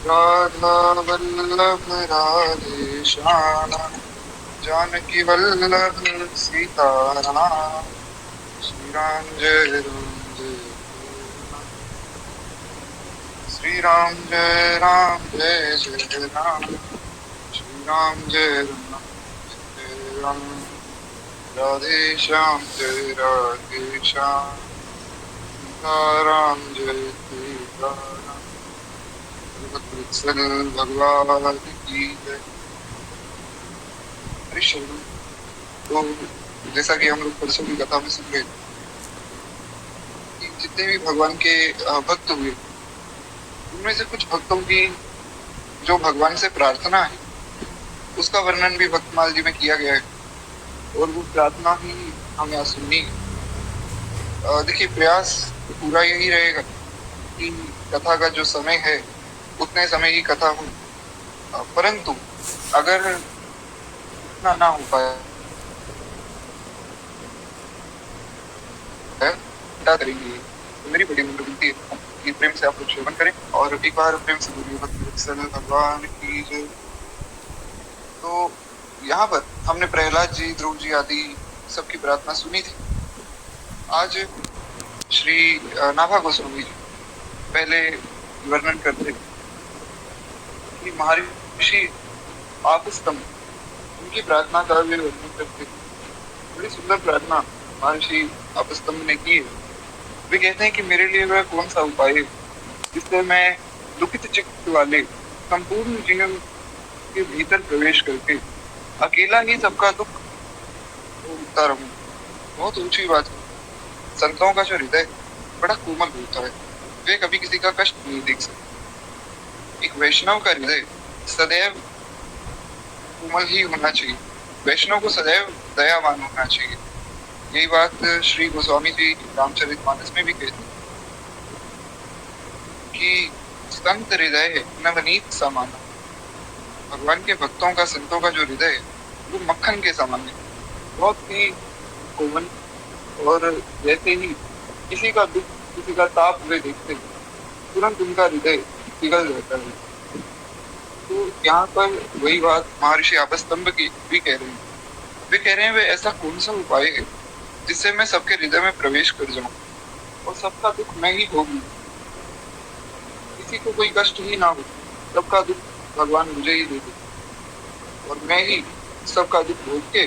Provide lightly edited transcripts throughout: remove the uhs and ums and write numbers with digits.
राधा वल्लभ राधे श्याम जानकी वल्लभ सीताराम श्री राम जय श्री राम जय जय राम श्री राम जय राम राधे श्याम जय राधे श्याम सीताराम जय सीताराम वत्सल भगवान की जय। हरे शरण। तो जैसा कि हम लोग परसों की कथा में सुन रहे कि जितने भी भगवान के भक्त हुए उनमें से कुछ भक्तों की जो भगवान से प्रार्थना है उसका वर्णन भी भक्तमाल जी में किया गया है और वो प्रार्थना ही हमें यहाँ सुननी है। देखिए प्रयास पूरा यही रहेगा कि कथा का जो समय है उतने समय ही कथा हो, परंतु अगर इतना ना हो पाया करेंगे तो मेरी बड़ी विनती है कि प्रेम से आप लोग श्रवण करें और एक बार प्रेम से बोलिए भक्तवत्सल भगवान की जय। तो यहाँ पर हमने प्रहलाद जी, ध्रुव जी आदि सबकी प्रार्थना सुनी थी। आज श्री नाभा गोस्वामी जी पहले वर्णन करते कि महर्षि आपस्तंभ उनकी प्रार्थना का भी वर्णन करते। बड़ी सुंदर प्रार्थना महर्षि आपस्तंभ ने की है। वे कहते हैं कि मेरे लिए वह कौन सा उपाय है जिससे मैं दुखित चित्त वाले संपूर्ण जीवन के भीतर प्रवेश करके अकेला ही सबका दुख उठता रहूं। बहुत ऊंची बात है। संतों का जो हृदय बड़ा कोमल होता है, वे कभी किसी का कष्ट नहीं देख सकते। एक वैष्णव का हृदय सदैव कोमल ही होना चाहिए, वैष्णव को सदैव दयावान होना चाहिए। यही बात श्री गोस्वामी जी रामचरितमानस में भी कहते हैं कि संत हृदय नवनीत समान। भगवान के भक्तों का, संतों का जो हृदय है वो मक्खन के समान है, बहुत ही कोमल। और जैसे ही किसी का दुख, किसी का ताप वे देखते हैं तुरंत उनका हृदय पिघल जाता है। तो यहाँ पर वही बात महर्षि आपस्तंभ की भी कह रहे हैं। वे कह रहे हैं वे ऐसा कौन सा उपाय है जिससे मैं सबके हृदय में प्रवेश कर जाऊं और सबका दुख मैं ही भोगूं, किसी को कोई कष्ट ही ना हो, सबका दुख भगवान मुझे ही दे दे और मैं ही सबका दुख भोग के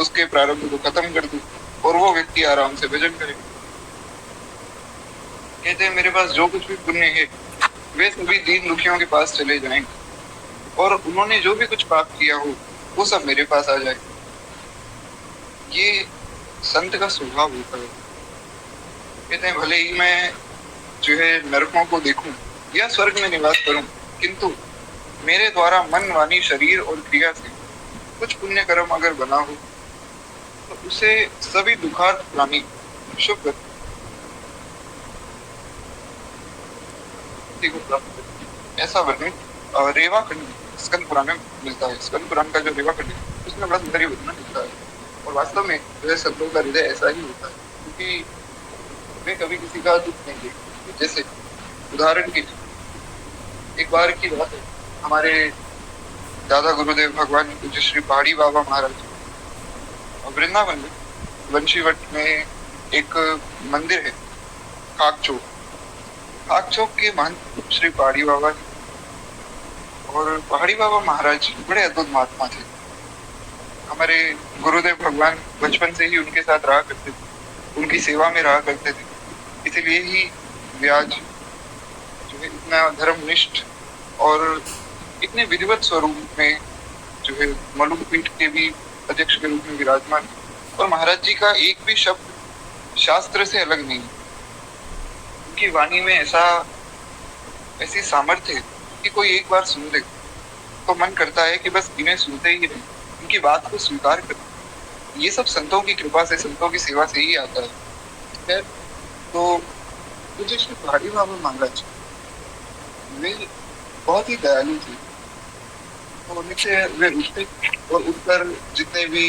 उसके प्रारंभ को खत्म कर दूं और वो व्यक्ति आराम से भजन करे। कहते हैं मेरे पास जो कुछ भी पुण्य है वे सभी दीन दुखियों के पास चले जाएंगे और उन्होंने जो भी कुछ पाप किया हो वो सब मेरे पास आ जाए। ये संत का स्वभाव होता है। कहते हैं भले ही मैं जो है नरकों को देखूं या स्वर्ग में निवास करूं, किंतु मेरे द्वारा मन, वाणी, शरीर और क्रिया से कुछ पुण्य कर्म अगर बना हो तो उसे सभी दुखार्थ प्राणी शुभ को प्राप्त। ऐसा वर्णन रेवा खंड स्कंद पुराण में मिलता है। स्कंद पुराण का जो रेवा खंड है उसमें बड़ा सुंदर वर्णन मिलता है और वास्तव में जो है संतों का हृदय ऐसा ही होता है क्योंकि वे कभी किसी का दुख नहीं देखते। जैसे उदाहरण के लिए एक बार की बात है, हमारे दादा गुरुदेव भगवान पूज्य श्री पहाड़ी बाबा महाराज वृंदावन में वंशीवट में एक मंदिर है काकचोक। काकचोक के महंत श्री पहाड़ी बाबा और पहाड़ी बाबा महाराज बड़े अद्भुत महात्मा थे। हमारे गुरुदेव भगवान बचपन से ही उनके साथ रहा करते थे, उनकी सेवा में रहा करते थे। इसलिए ही वे आज जो है इतना धर्मनिष्ठ और इतने विधिवत स्वरूप में जो है मलुक पीठ के भी अध्यक्ष के रूप में विराजमान और महाराज जी का एक भी शब्द शास्त्र से अलग नहीं। उनकी वाणी में ऐसी सामर्थ्य है कि कोई एक बार सुन ले तो मन करता है कि बस इन्हें सुनते ही रहे, उनकी बात को स्वीकार कर। ये सब संतों की कृपा से, संतों की सेवा से ही आता है। तो मुझे श्री पहाड़ी बाबा महाराज वे बहुत ही दयालु थे। तो नीचे वे उठते और उठकर जितने भी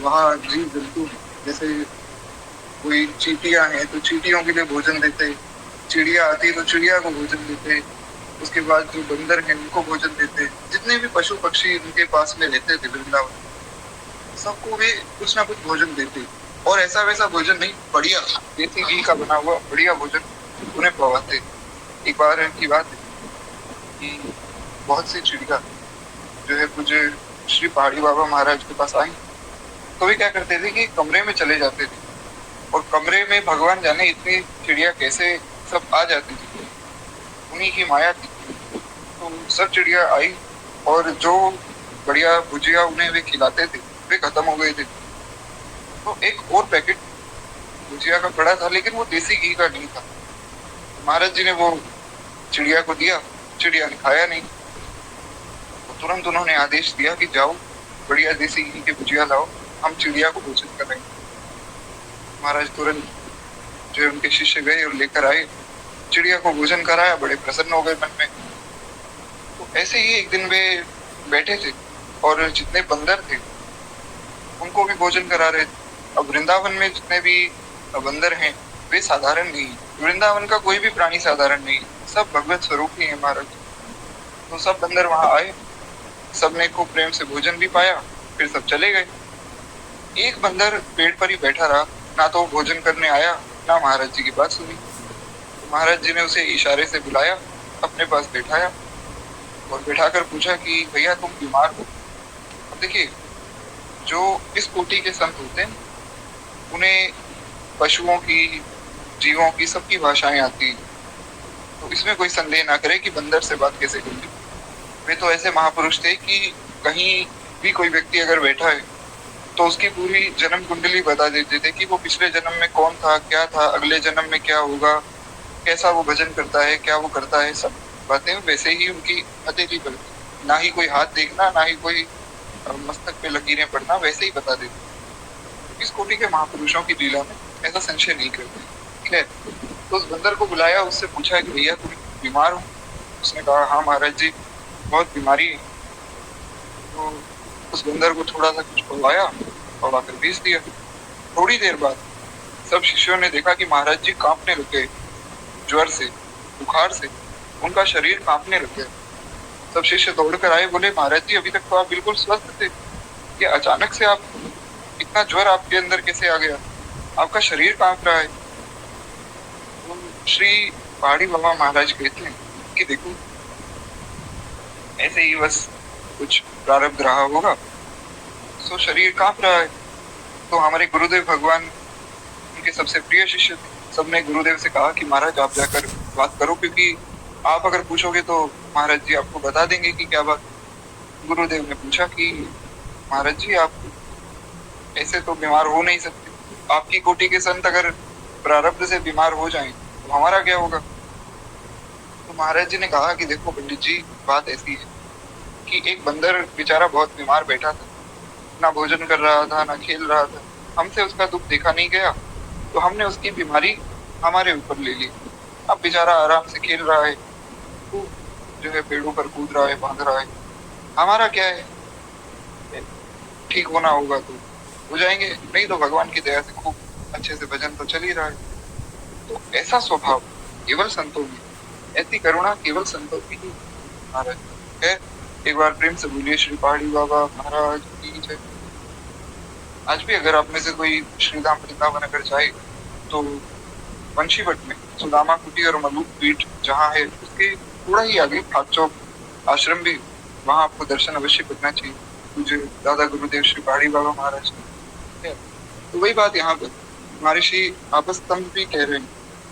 वहाँ जीव जंतु जैसे कोई चींटियां हैं तो चींटियों के लिए भोजन देते, चिड़िया आती है तो चिड़िया को भोजन देते, उसके बाद जो बंदर हैं उनको भोजन देते, जितने भी पशु पक्षी उनके पास में रहते थे वृंदावन, सबको वे कुछ ना कुछ भोजन देते। और ऐसा वैसा भोजन नहीं, बढ़िया देसी घी का बना हुआ बढ़िया भोजन उन्हें पवाते। एक बार की बात है कि बहुत सी चिड़िया जो है मुझे श्री पहाड़ी बाबा महाराज के पास आई। तो वे क्या करते थे कि कमरे में चले जाते थे, और कमरे में भगवान जाने इतनी चिड़िया कैसे सब आ जाती थी, उन्हीं की माया थी। तो सब चिड़िया आई, और जो बढ़िया भुजिया उन्हें वे खिलाते थे वे खत्म हो गए थे। तो एक और पैकेट भुजिया का पड़ा था, लेकिन वो देसी घी का नहीं था। महाराज जी ने वो चिड़िया को दिया, चिड़िया ने खाया नहीं। तो तुरंत उन्होंने आदेश दिया कि जाओ बढ़िया देसी घी के भुजिया लाओ, हम चिड़िया को भोजन करेंगे। महाराज तुरंत जो है उनके शिष्य गए और लेकर आए, चिड़िया को भोजन कराया, बड़े प्रसन्न हो गए मन में। तो ऐसे ही एक दिन वे बैठे थे और जितने बंदर थे उनको भी भोजन करा रहे थे। अब वृंदावन में जितने भी बंदर हैं वे साधारण नहीं, वृंदावन का कोई भी प्राणी साधारण नहीं, सब भगवत स्वरूप ही है महाराज। तो सब बंदर वहां आए, सबने खूब प्रेम से भोजन भी पाया, फिर सब चले गए। एक बंदर पेड़ पर ही बैठा रहा, ना तो भोजन करने आया ना महाराज जी की बात सुनी। तो महाराज जी ने उसे इशारे से बुलाया, अपने पास बैठाया और बैठाकर पूछा कि भैया तुम बीमार हो। अब देखिए, जो इस कोटि के संत होते हैं उन्हें पशुओं की, जीवों की, सबकी भाषाएं आती हैं। तो इसमें कोई संदेह ना करे कि बंदर से बात कैसे करेंगे। वे तो ऐसे महापुरुष थे कि कहीं भी कोई व्यक्ति अगर बैठा है तो उसकी पूरी जन्म कुंडली बता देते थे कि वो पिछले जन्म में कौन था, क्या था, अगले जन्म में क्या होगा, कैसा वो भजन करता है, क्या वो करता है, सब बातें वैसे ही उनकी हथेली पर, ना ही कोई हाथ देखना, ना ही कोई मस्तक पे लकीरें पड़ना, वैसे ही बता देते। इस कोटि के महापुरुषों की लीला में ऐसा संशय नहीं करते। ठीक है, तो उस बंदर को बुलाया, उससे पूछा कि भैया तुम बीमार हो। उसने कहा हाँ महाराज जी बहुत बीमारी है। तो उस बंदर को थोड़ा सा कुछ पवाया, पवाकर भेज दिया। थोड़ी देर बाद सब शिष्यों ने देखा कि महाराज जी कांपने लग गए, ज्वर से, बुखार से उनका शरीर कांपने लग गया। सब शिष्य दौड़कर आए, बोले महाराज जी अभी तक तो आप बिल्कुल स्वस्थ थे, ये अचानक से आप, इतना ज्वर आपके अंदर कैसे आ गया, आपका शरीर कांप रहा है। तो श्री पहाड़ी बाबा महाराज कहते हैं कि देखो ऐसे ही बस कुछ प्रारब्ध रहा होगा, सो शरीर कांप रहा है। तो हमारे गुरुदेव भगवान उनके सबसे प्रिय शिष्य थे, सबने गुरुदेव से कहा कि महाराज आप जाकर बात करो, क्योंकि आप अगर पूछोगे तो महाराज जी आपको बता देंगे कि क्या बात। गुरुदेव ने पूछा कि महाराज जी आप ऐसे तो बीमार हो नहीं सकते, आपकी कोटि के संत अगर प्रारब्ध से बीमार हो जाएं तो हमारा क्या होगा। तो महाराज जी ने कहा कि देखो पंडित जी बात ऐसी है कि एक बंदर बेचारा बहुत बीमार बैठा था, ना भोजन कर रहा था, ना खेल रहा था, हमसे उसका दुख देखा नहीं गया, तो हमने उसकी बीमारी हमारे ऊपर ले ली। अब बेचारा आराम से खेल रहा है, तो जो है पेड़ों पर कूद रहा है, भाग रहा है, हमारा क्या है, ठीक होना होगा तो हो जाएंगे, नहीं तो भगवान की दया से खूब अच्छे से भजन तो चल ही रहा है। तो ऐसा स्वभाव केवल संतों में, ऐसी करुणा केवल संतों की ही महाराज है। एक बार प्रेम से बोलिए श्री पहाड़ी बाबा महाराज की जय। आज भी अगर आप में से कोई श्रीधाम वृंदावन अगर जाए तो वंशीवट में सुदामा कुटी और मलूक पीठ जहाँ है उसके थोड़ा ही आगे फाक चौक आश्रम भी, वहां आपको दर्शन अवश्य करना चाहिए मुझे दादा गुरुदेव श्री पहाड़ी बाबा महाराज। तो वही बात यहाँ पर महर्षि आपस्तंभ भी कह रहे हैं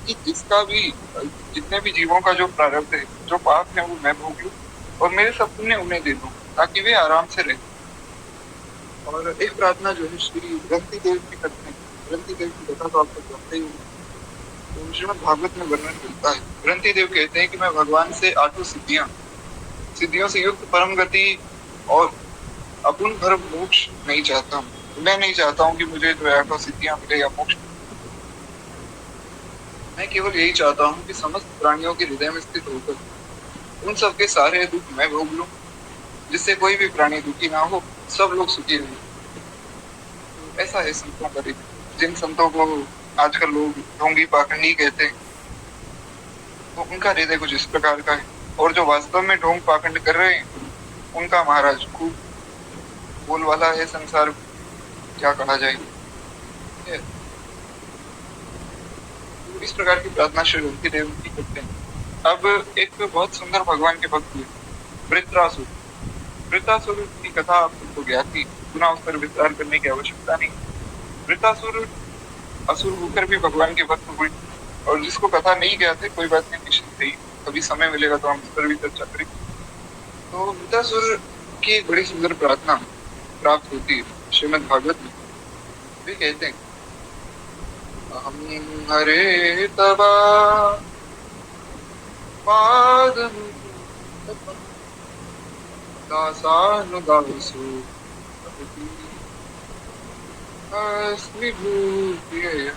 कि जिसका भी, जितने भी जीवों का जो प्रारब्ध है, जो पाप है वो मैं भोग लूं और मेरे सब पुण्य उन्हें दे दूं ताकि वे आराम से रहें। और एक प्रार्थना जो है श्री ग्रंथी देव की करते हैं, ग्रंथी देव की कथा तो आपको जानते ही होंगे, तो श्रीमद् भागवत में वर्णन मिलता है। ग्रंथी देव कहते हैं कि मैं भगवान से 8 सिद्धियां, सिद्धियों से युक्त परम गति और अपुन भर मोक्ष नहीं चाहता हूँ। मैं नहीं चाहता हूँ कि मुझे जो है 8 सिद्धियां मिले या मोक्ष, मैं केवल यही चाहता हूँ कि समस्त प्राणियों के हृदय में स्थित होकर उन सबके सारे दुख मैं भोग लूं, जिससे कोई भी प्राणी दुखी ना हो, सब लोग सुखी रहें। तो ऐसा है संतों का हृदय। जिन संतों को आजकल लोग ढोंगी पाखंडी कहते हैं, तो उनका हृदय कुछ इस प्रकार का है। और जो वास्तव में ढोंग पाखंड कर रहे हैं उनका महाराज खूब बोलवाला है संसार, क्या कहा जाए। इस प्रकार की प्रार्थना श्री रुक्ति देव की करते हैं। अब एक बहुत सुंदर भगवान के भक्त हुए वृत्रासुर। वृत्रासुर की कथा आपको ज्ञात थी, पुनः उस पर विस्तार करने की आवश्यकता नहीं। वृत्रासुर असुर होकर भी भगवान के भक्त हुए, और जिसको कथा नहीं ज्ञात है कोई बात नहीं, निश्चित ही कभी समय मिलेगा तो हम इस पर भी चर्चा करेंगे। तो वृत्रासुर की एक बड़ी सुंदर प्रार्थना प्राप्त होती है श्रीमद् भागवत में। वे कहते हैं, अहं हरे तवा पादं दासानुदासो अस्मि भूतये।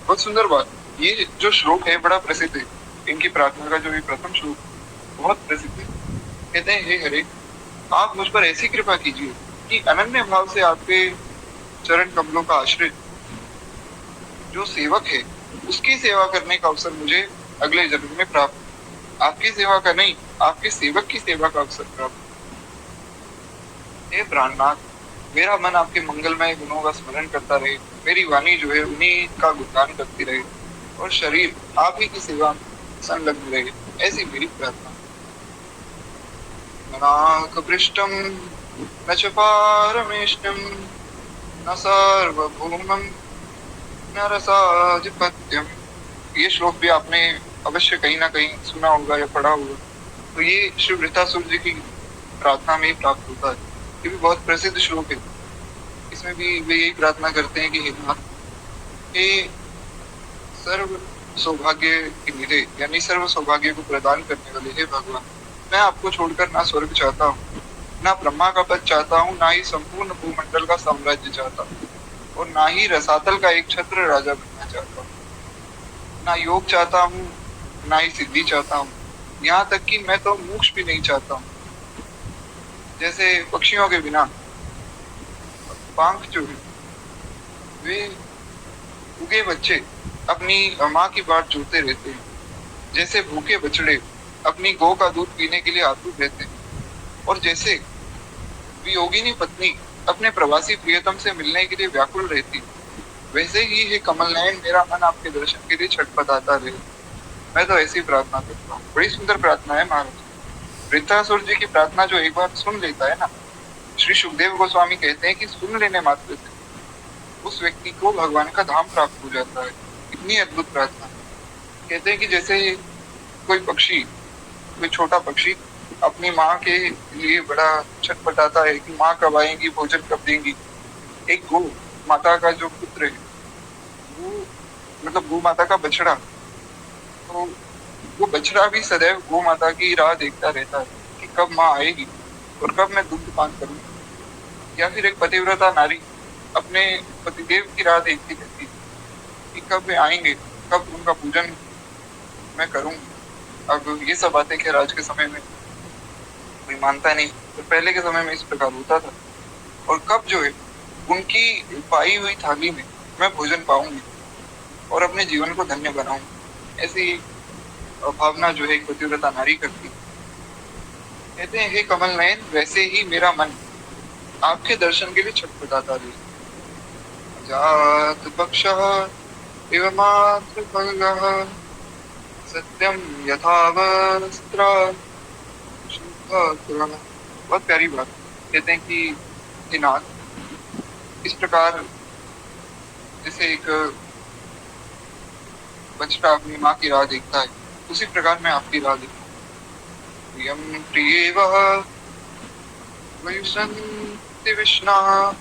बहुत सुंदर बात। ये जो श्लोक है बड़ा प्रसिद्ध है, इनकी प्रार्थना का जो ये प्रथम श्लोक बहुत प्रसिद्ध है। कहते हैं, हे हरे, आप मुझ पर ऐसी कृपा कीजिए कि अनन्य भाव से आपके चरण कमलों का आश्रित जो सेवक है उसकी सेवा करने का अवसर मुझे अगले जन्म में प्राप्त, आपकी सेवा का नहीं, आपके सेवक की सेवा का अवसर प्राप्त। हे प्राणनाथ, मेरा मन आपके मंगलमय गुणों का स्मरण करता रहे, मेरी वाणी जो है उन्हीं का गुणगान करती रहे, और शरीर आप ही की सेवा संलग्न रहे, ऐसी मेरी प्रार्थना। नाक पृष्ठम न च पारमेष्टम न सार्वभौमम न रसाधिपत्यम। ये श्लोक भी आपने अवश्य कहीं ना कहीं सुना होगा या पढ़ा होगा। तो ये श्री वृत्रासुर जी की प्रार्थना में ही प्राप्त होता है। ये भी बहुत प्रसिद्ध श्लोक है। इसमें भी वे यही प्रार्थना करते हैं कि हे नाथ, हे सर्व सौभाग्य के निधे, यानी सर्व सौभाग्य को प्रदान करने वाले हे भगवान, मैं आपको छोड़कर ना स्वर्ग चाहता हूँ, ना ब्रह्मा का पद चाहता हूँ, ना ही संपूर्ण भूमंडल का साम्राज्य चाहता हूँ, और ना ही रसातल का एक छत्र राजा बनना चाहता हूँ, ना योग चाहता हूँ, ना ही सिद्धि चाहता हूँ, यहाँ तक कि मैं तो मोक्ष भी नहीं चाहता हूँ। जैसे पक्षियों के बिना पंख जो है, वे उगे बच्चे अपनी माँ की बाट जोते रहते हैं, जैसे भूखे बछड़े अपनी गौ का दूध पीने के लिए आतुर रहते हैं, और जैसे वियोगिनी पत्नी अपने प्रवासी प्रियतम से मिलने के लिए व्याकुल रहती, वैसे ही है कमल नयन, मेरा मन आपके दर्शन के लिए छटपटाता रहे। मैं तो ऐसी प्रार्थना करता हूँ। बड़ी सुंदर प्रार्थना है महाराज। वृत्रासुर जी की प्रार्थना जो एक बार सुन लेता है ना, श्री सुखदेव गोस्वामी कहते हैं कि सुन लेने मात्र से उस व्यक्ति को भगवान का धाम प्राप्त हो जाता है। इतनी अद्भुत प्रार्थना। कहते हैं कि जैसे कोई पक्षी, कोई छोटा पक्षी अपनी माँ के लिए बड़ा छटपटाता है कि माँ कब आएंगी, भोजन कब देंगी। एक गौ माता का जो पुत्र है, वो मतलब गौ माता का बछड़ा, तो वो बछड़ा भी सदैव गौ माता की राह देखता रहता है कि कब माँ आएगी और कब मैं दुग्ध पान करूंगी। या फिर एक पतिव्रता नारी अपने पतिदेव की राह देखती रहती है कि कब वे आएंगे, कब उनका पूजन मैं करूंगी। अब ये सब बातें खैर आज के समय में कोई मानता नहीं, तो पहले के समय में इस प्रकार होता था। और कब जो है उनकी पाई हुई थाली में मैं भोजन पाऊंगी और अपने जीवन को धन्य बनाऊंगी, ऐसी भावना जो है एक पतिव्रता नारी करती। कहते हैं, हे कमल नयन, वैसे ही मेरा मन आपके दर्शन के लिए छटपटाता रहे। जात पक्षः इव मातृफलः सत्यम यथावस्त्र शुद्ध। बहुत प्यारी बात। कहते हैं कि हे नाथ, इस प्रकार जैसे एक बछड़ा अपनी माँ की राह देखता है, उसी प्रकार मैं आपकी राह देखता हूँ। प्रियम प्रियेवः वयुसन्ति विष्णः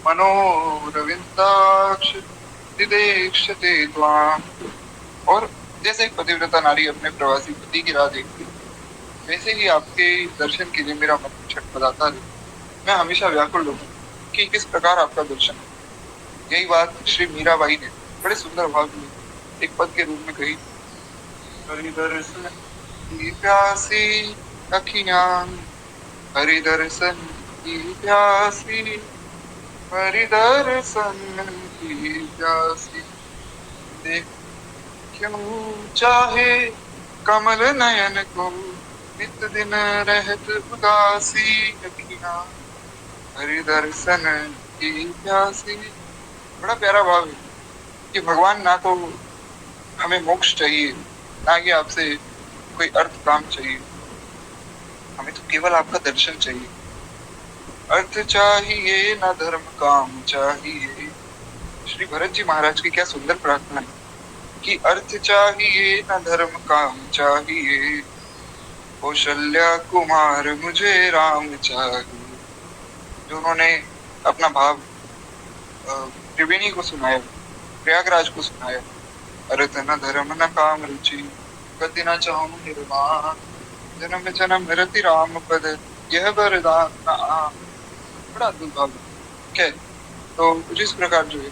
मनोरविन्दाक्ष दिदेक्षते त्वाम्। और जैसे एक पतिव्रता नारी अपने प्रवासी पति की राह देखती, वैसे ही आपके दर्शन के लिए मेरा मन छटपटाता है। मैं हमेशा व्याकुल रहूं कि किस प्रकार आपका दर्शन है। यही बात श्री मीराबाई ने बड़े सुंदर भाव में एक पद के रूप में कही। हरि दर्शन की प्यासी अखियां, हरि दर्शन की प्यासी, हरि दर्शन की प्यासी, देख क्यों चाहे कमल नयन को, नित दिन रहत उदासी अखियाँ हरि दर्शन की प्यासी। बड़ा प्यारा भाव है कि भगवान ना तो हमें मोक्ष चाहिए, ना कि आपसे कोई अर्थ काम चाहिए, हमें तो केवल आपका दर्शन चाहिए। अर्थ चाहिए ना धर्म काम चाहिए। श्री भरत जी महाराज की क्या सुंदर प्रार्थना है कि अर्थ चाहिए ना धर्म काम चाहिए, कौशल्या कुमार मुझे राम चाहिए। जो उन्होंने अपना भाव त्रिवेणी को सुनाया, प्रयागराज को सुनाया, अर्थ न धर्म न काम रुचि, गति न चाहूं निर्वाण, जन्म जन्म रति राम पद, यह वरदान न आम। बड़ा अद्भुत भाव है। ठीक है, तो कुछ इस प्रकार जो है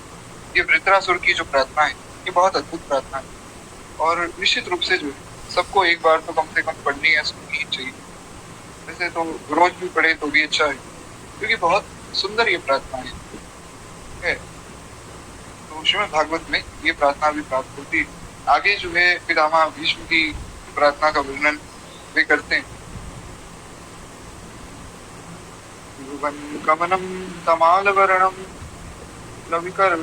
ये वृत्रासुर की जो प्रार्थना है ये बहुत अद्भुत प्रार्थना है, और निश्चित रूप से जो है सबको एक बार तो कम से कम पढ़नी है, सुननी ही चाहिए। वैसे तो रोज भी पढ़े तो भी अच्छा है, क्योंकि बहुत सुंदर ये प्रार्थना है। ठीक है, तो श्रीमद् भागवत में ये प्रार्थना भी प्राप्त होती है। आगे जो है पितामह भीष्म की प्रार्थना का वर्णन वे करते हैं। कमनम तमालवर्णम लविकर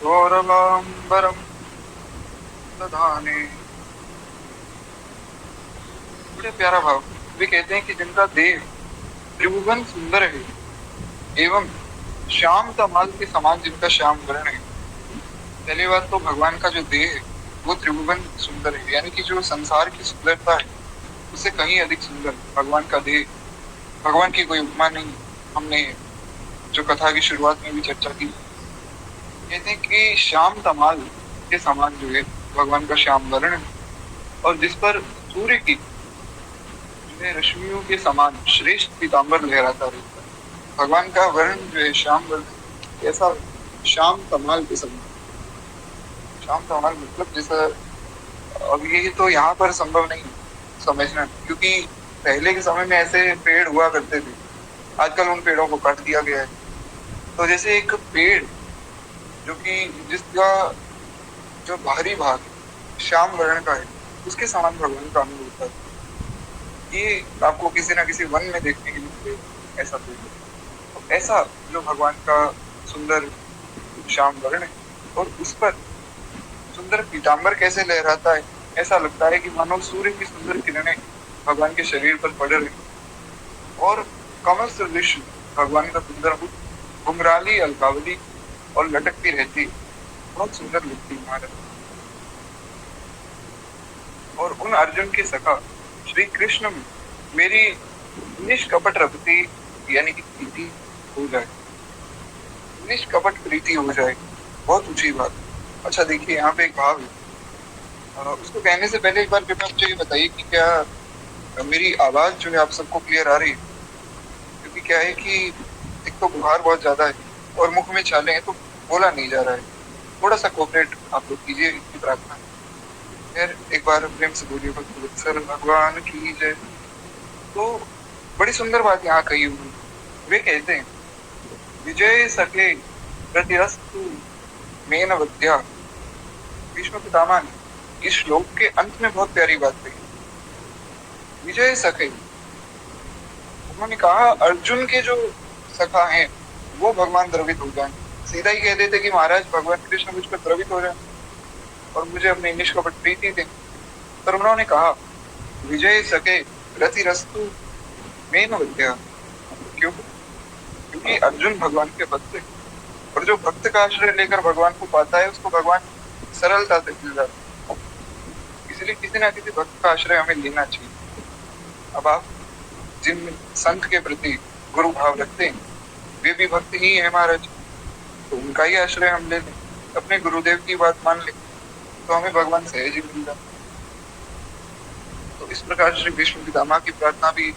गौरवांबरम दधाने। बड़े प्यारा भाव। वे कहते हैं कि जिनका देह त्रिभुवन सुंदर है एवं श्याम तमाल के समान जिनका श्याम वर्ण है। पहली बात तो भगवान का जो देह है वो त्रिभुवन सुंदर है, यानी कि जो संसार की सुंदरता है उससे कहीं अधिक सुंदर भगवान का देह। भगवान की कोई उपमा नहीं। हमने जो कथा की शुरुआत में भी चर्चा की, कहते हैं कि श्याम तमाल के समान जो है भगवान का श्याम वर्ण है, और जिस पर सूर्य की जो है रश्मियों के समान श्रेष्ठ पीताम्बर लहराता रहता है। भगवान का वर्ण जो है श्याम वर्ण, ऐसा श्याम तमाल के समान। श्याम तमाल मतलब जैसा, अब ये तो यहाँ पर संभव नहीं समझना, क्योंकि पहले के समय में ऐसे पेड़ हुआ करते थे, आजकल उन पेड़ों को काट दिया गया है। तो जैसे एक पेड़ जो कि जिसका जो बाहरी भाग श्याम वर्ण का है उसके समान भगवान का अनुभव होता है। ये आपको किसी ना किसी वन में देखने के लिए ऐसा पेड़ है। तो ऐसा जो भगवान का सुंदर श्याम वर्ण है और उस पर सुंदर पीताम्बर कैसे लहराता है, ऐसा लगता है कि मानो सूर्य की सुंदर किरणें भगवान के शरीर पर पड़ रही, और कमल सदृश भगवान का सुंदर मुख घुंघराली अलकावली और लटकती रहती, बहुत सुंदर लगती महाराज। और उन अर्जुन के सखा श्री कृष्ण में मेरी निष्कपट रखती, यानी कि प्रीति हो जाए, निष्कपट प्रीति हो जाए, बहुत ऊंची बात। अच्छा देखिए यहाँ पे एक भाव है, उसको कहने से पहले एक बार कृपया मुझे ये बताइए कि क्या मेरी आवाज जो है आप सबको क्लियर आ रही है? क्योंकि क्या है कि एक तो बुखार बहुत ज्यादा है और मुख में छाले हैं, तो बोला नहीं जा रहा है। थोड़ा सा कोऑपरेट आप लोग कीजिए, इसकी प्रार्थना। फिर एक बार प्रेम से बोलिए भगवत्सल भगवान की जय। तो बड़ी सुंदर बात यहाँ कही हुई, वे कहते हैं विजय सके प्रतिरस्तु मेन विद्या। भीष्म पितामह ने इस श्लोक के अंत में बहुत प्यारी बात कही, विजय सके। उन्होंने कहा अर्जुन के जो सखा हैं वो भगवान द्रवित हो जाए। सीधा ही कह देते कि महाराज भगवान कृष्ण मुझ पर द्रवित हो जाए और मुझे अपनी निष्कपट प्रीति दें, पर उन्होंने कहा विजय सके रतिरस्तु मेन विद्या। क्यों? क्योंकि अर्जुन भगवान के भक्त है, और जो भक्त का आश्रय लेकर भगवान को पाता है उसको भगवान सरलता से मिल जाता है। इसलिए किसी ना किसी भक्त का आश्रय हमें लेना चाहिए। अब आप जिन संत के प्रति गुरु भाव रखते हैं वे भी भक्त ही है महाराज, तो उनका ही आश्रय हम ले लें, अपने गुरुदेव की बात मान लें, तो हमें भगवान सहज ही मिल जाता। तो इस प्रकार श्री भीष्म पितामह की प्रार्थना भी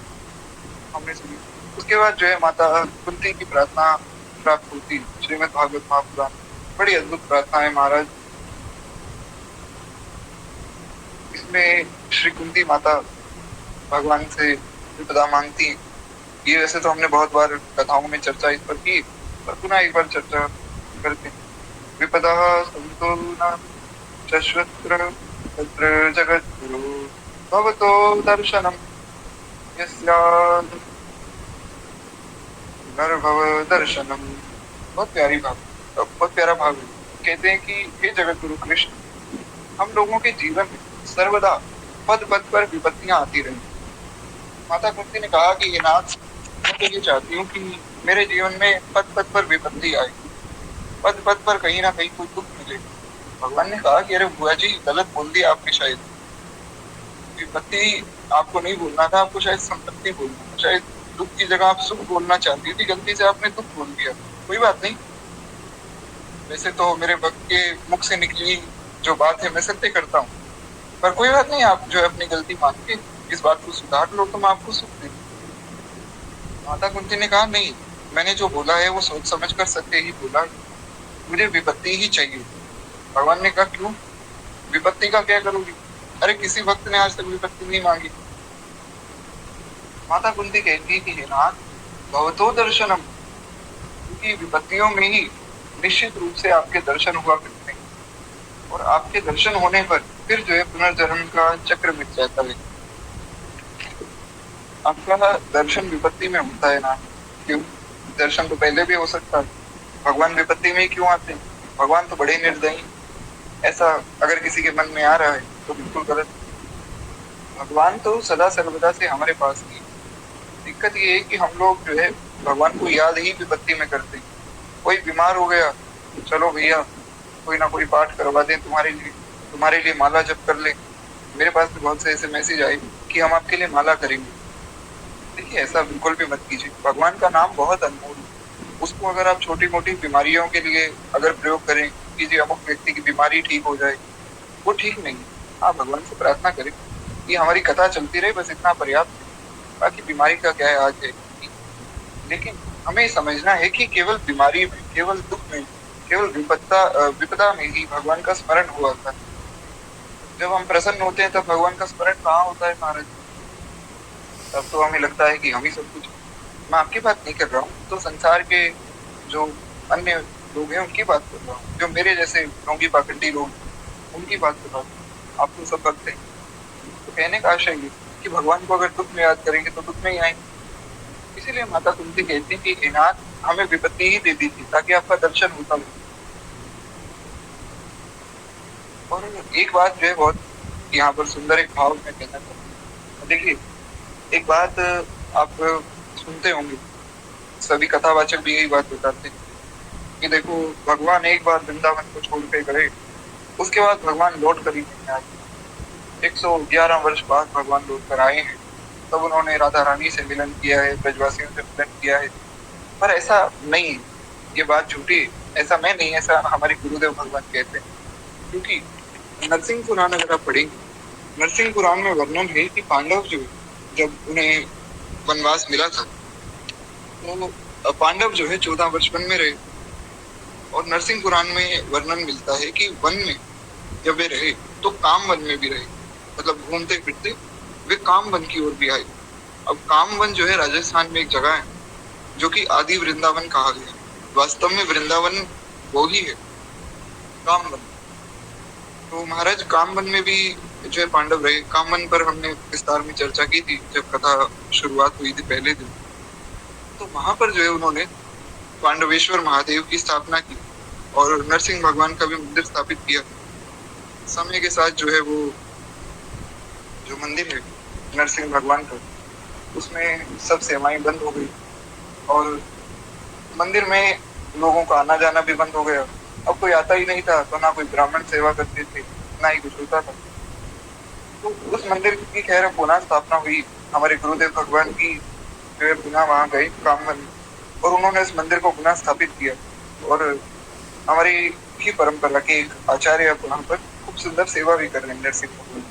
हमने सुनी। उसके बाद जो है माता कुंती की प्रार्थना प्राप्त होती, श्रीमद् भागवत महापुराण। बड़ी अद्भुत प्रार्थना है महाराज। इसमें श्री कुंती माता भगवान से विपदा मांगती है। ये वैसे तो हमने बहुत बार कथाओं में चर्चा इस पर की, पर पुनः एक बार चर्चा करते हैं। विपदा संतो न शश्वत्र तत्र जगद्गुरु भवतो दर्शनम यस्या नरभव दर्शनम। बहुत प्यारी भाव, बहुत प्यारा भाव है। कहते हैं कि हे जगत गुरु कृष्ण, हम लोगों के जीवन में सर्वदा पद पद पर विपत्तियां आती रही। माता कुंती ने कहा कि हे नाथ, मैं तो ये चाहती हूँ कि मेरे जीवन में पद पद पर विपत्ति आए, पद पद पर कहीं ना कहीं कोई दुख मिले। भगवान ने कहा कि अरे बुआ जी, गलत बोल दिया आपने, शायद विपत्ति आपको नहीं बोलना था, आपको शायद संपत्ति बोलना था। शायद दुख की जगह आप सुख बोलना चाहती थी, गलती से आपने दुख बोल दिया। कोई बात नहीं, वैसे तो मेरे भक्त के मुख से निकली जो बात है मैं सत्य करता हूँ, पर कोई बात नहीं, आप जो है अपनी गलती मान के इस बात को सुधार लो तो मैं आपको सुख दूँ। माता कुंती ने कहा नहीं, मैंने जो बोला है वो सोच समझ कर सत्य ही बोला, मुझे विपत्ति ही चाहिए। भगवान ने कहा क्यों, विपत्ति का क्या करोगी? अरे किसी भक्त ने आज तक विपत्ति नहीं मांगी। माता कुंती कहती है कि हे नाथ, भवतो दर्शनम, क्योंकि विपत्तियों में ही निश्चित रूप से आपके दर्शन हुआ करते हैं, और आपके दर्शन होने पर फिर जो है पुनर्जन्म का चक्र मिट जाता है। आपका दर्शन विपत्ति में होता है ना, क्यों? दर्शन तो पहले भी हो सकता है, भगवान विपत्ति में ही क्यों आते हैं? भगवान तो बड़े निर्दयी। ऐसा अगर किसी के मन में आ रहा है तो बिल्कुल गलत। भगवान तो सदा सर्वदा से हमारे पास ही। दिक्कत ये है कि हम लोग जो है भगवान को याद ही विपत्ति में करते हैं। कोई बीमार हो गया, चलो भैया कोई ना कोई पाठ करवा दें तुम्हारे लिए माला जप कर ले। मेरे पास भी बहुत से ऐसे मैसेज आए कि हम आपके लिए माला करेंगे। देखिए, ऐसा बिल्कुल भी मत कीजिए। भगवान का नाम बहुत अनमोल है, उसको अगर आप छोटी मोटी बीमारियों के लिए अगर प्रयोग करें कि जी अमुक व्यक्ति की बीमारी ठीक हो जाए, वो ठीक नहीं है। आप भगवान से प्रार्थना करें कि हमारी कथा चलती रहे, बस इतना पर्याप्त है। बाकी बीमारी का क्या है, आज है। लेकिन हमें समझना है कि केवल बीमारी में, केवल दुख में, केवल विपदा में ही भगवान का स्मरण हुआ था। जब हम प्रसन्न होते हैं तब भगवान का स्मरण कहाँ होता है महाराज? तब तो हमें लगता है कि हम ही सब कुछ। मैं आपकी बात नहीं कर रहा हूँ, तो संसार के जो अन्य लोग हैं उनकी बात कर रहा हूँ, जो मेरे जैसे ढोंगी पाखंडी लोग, उनकी बात कर रहा हूँ। आप तो सब भक्त हैं। तो कहने का आशय ये कि भगवान को अगर दुख में याद करेंगे तो दुख में ही आएंगे। इसीलिए माता कुंती कहती कि हे नाथ, हमें विपत्ति ही दे दी थी ताकि आपका दर्शन होता रहे। और एक बात जो है बहुत यहाँ पर सुंदर एक भाव में कहना चाहता हूँ। देखिए, एक बात आप सुनते होंगे, सभी कथावाचक भी यही बात बताते हैं कि देखो, भगवान एक बार वृंदावन को छोड़ के गए, उसके बाद भगवान लौट कर ही नहीं आए। 111 वर्ष बाद भगवान लौट कर आए हैं, तब उन्होंने राधा रानी से मिलन किया है, ब्रजवासियों से मिलन किया है। पर ऐसा नहीं है, ये बात झूठी है। ऐसा मैं नहीं, ऐसा हमारे गुरुदेव भगवान कहते हैं। क्योंकि नरसिंह पुराण अगर आप पढ़ेंगे, नरसिंह पुराण में वर्णन है कि पांडव जो, जब उन्हें वनवास मिला था तो पांडव जो है 14 वर्ष वन में रहे। और नरसिंह पुराण में वर्णन मिलता है कि वन में जब वे रहे तो काम वन में भी रहे, मतलब घूमते फिरते वे काम वन की ओर भी आए। अब काम वन जो है राजस्थान में एक जगह है जो कि आदि वृंदावन कहा गया। वास्तव में वृंदावन वो ही है, काम वन। तो महाराज काम वन में भी जो है पांडव रहे। काम वन पर हमने विस्तार में चर्चा की थी जब कथा शुरुआत हुई थी पहले दिन। तो वहां पर जो है उन्होंने पांडवेश्वर महादेव की स्थापना की और नरसिंह भगवान का भी मंदिर स्थापित किया। समय के साथ जो है वो जो मंदिर है नरसिंह भगवान का, उसमें सब सेवाएं बंद हो गई और मंदिर में लोगों का आना जाना भी बंद हो गया। अब कोई आता ही नहीं था, तो ना कोई ब्राह्मण सेवा करते थे, ना ही कुछ होता था। तो उस मंदिर की खैर पुनः स्थापना हुई। हमारे गुरुदेव भगवान की जो है पुनः वहां गए कामवन, और उन्होंने इस मंदिर को पुनः स्थापित किया। और हमारी ही परंपरा के एक आचार्य वहां पर खूब सुंदर सेवा भी कर रहे हैं नरसिंह भगवान।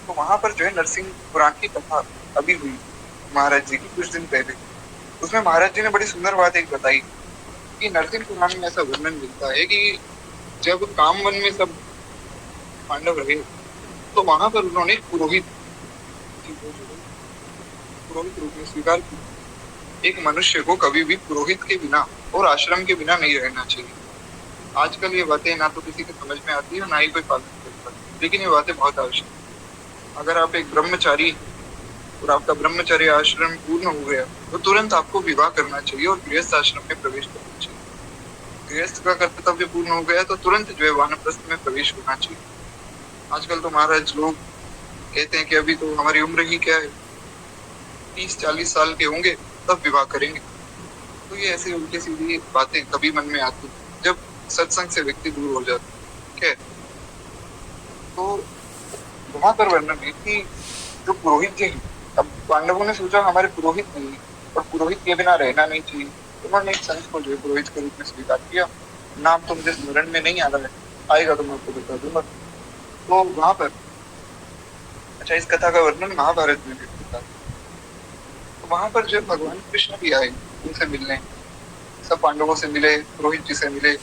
तो वहां पर जो है नरसिंह पुराण की कथा अभी हुई महाराज जी की कुछ दिन पहले। उसमें महाराज जी ने बड़ी सुंदर बात एक बताई कि नरसिंह पुराण में ऐसा वर्णन मिलता है कि जब कामवन में सब पांडव रहे तो वहां पर उन्होंने पुरोहित रूप में स्वीकार किया। एक मनुष्य को कभी भी पुरोहित के बिना और आश्रम के बिना नहीं रहना चाहिए। आजकल ये बातें ना तो किसी को समझ में आती है, ना ही कोई पालन करता है, लेकिन ये बातें बहुत आवश्यक है। अगर आप एक ब्रह्मचारी और आपका ब्रह्मचर्य आश्रम पूर्ण हो गया तो तुरंत आपको विवाह करना चाहिए और गृहस्थ आश्रम में प्रवेश करना चाहिए। गृहस्थ का कर्तव्य पूर्ण हो गया तो तुरंत जो है वानप्रस्थ में प्रवेश करना चाहिए। आजकल तो महाराज लोग कहते हैं कि अभी तो हमारी उम्र ही क्या है, 30-40 साल के होंगे तब विवाह करेंगे। तो ये ऐसी उल्टी सीधी बातें कभी मन में आती जब सत्संग से व्यक्ति दूर हो जाता है। ठीक है, तो वहां पर वर्णन है कि जो पुरोहित जी हैं, अब पांडवों ने सोचा हमारे पुरोहित नहीं और पुरोहित के बिना रहना नहीं चाहिए, तो उन्होंने एक संत को जो है पुरोहित के रूप में स्वीकार किया। नाम तो मुझे स्मरण में नहीं आ रहा है, आएगा तो मैं आपको बता दूंगा। तो वहां पर अच्छा, इस कथा का वर्णन महाभारत में भी होता है। तो वहां पर जो भगवान कृष्ण भी आए उनसे मिलने, सब पांडवों से मिले, पुरोहित जी से मिले,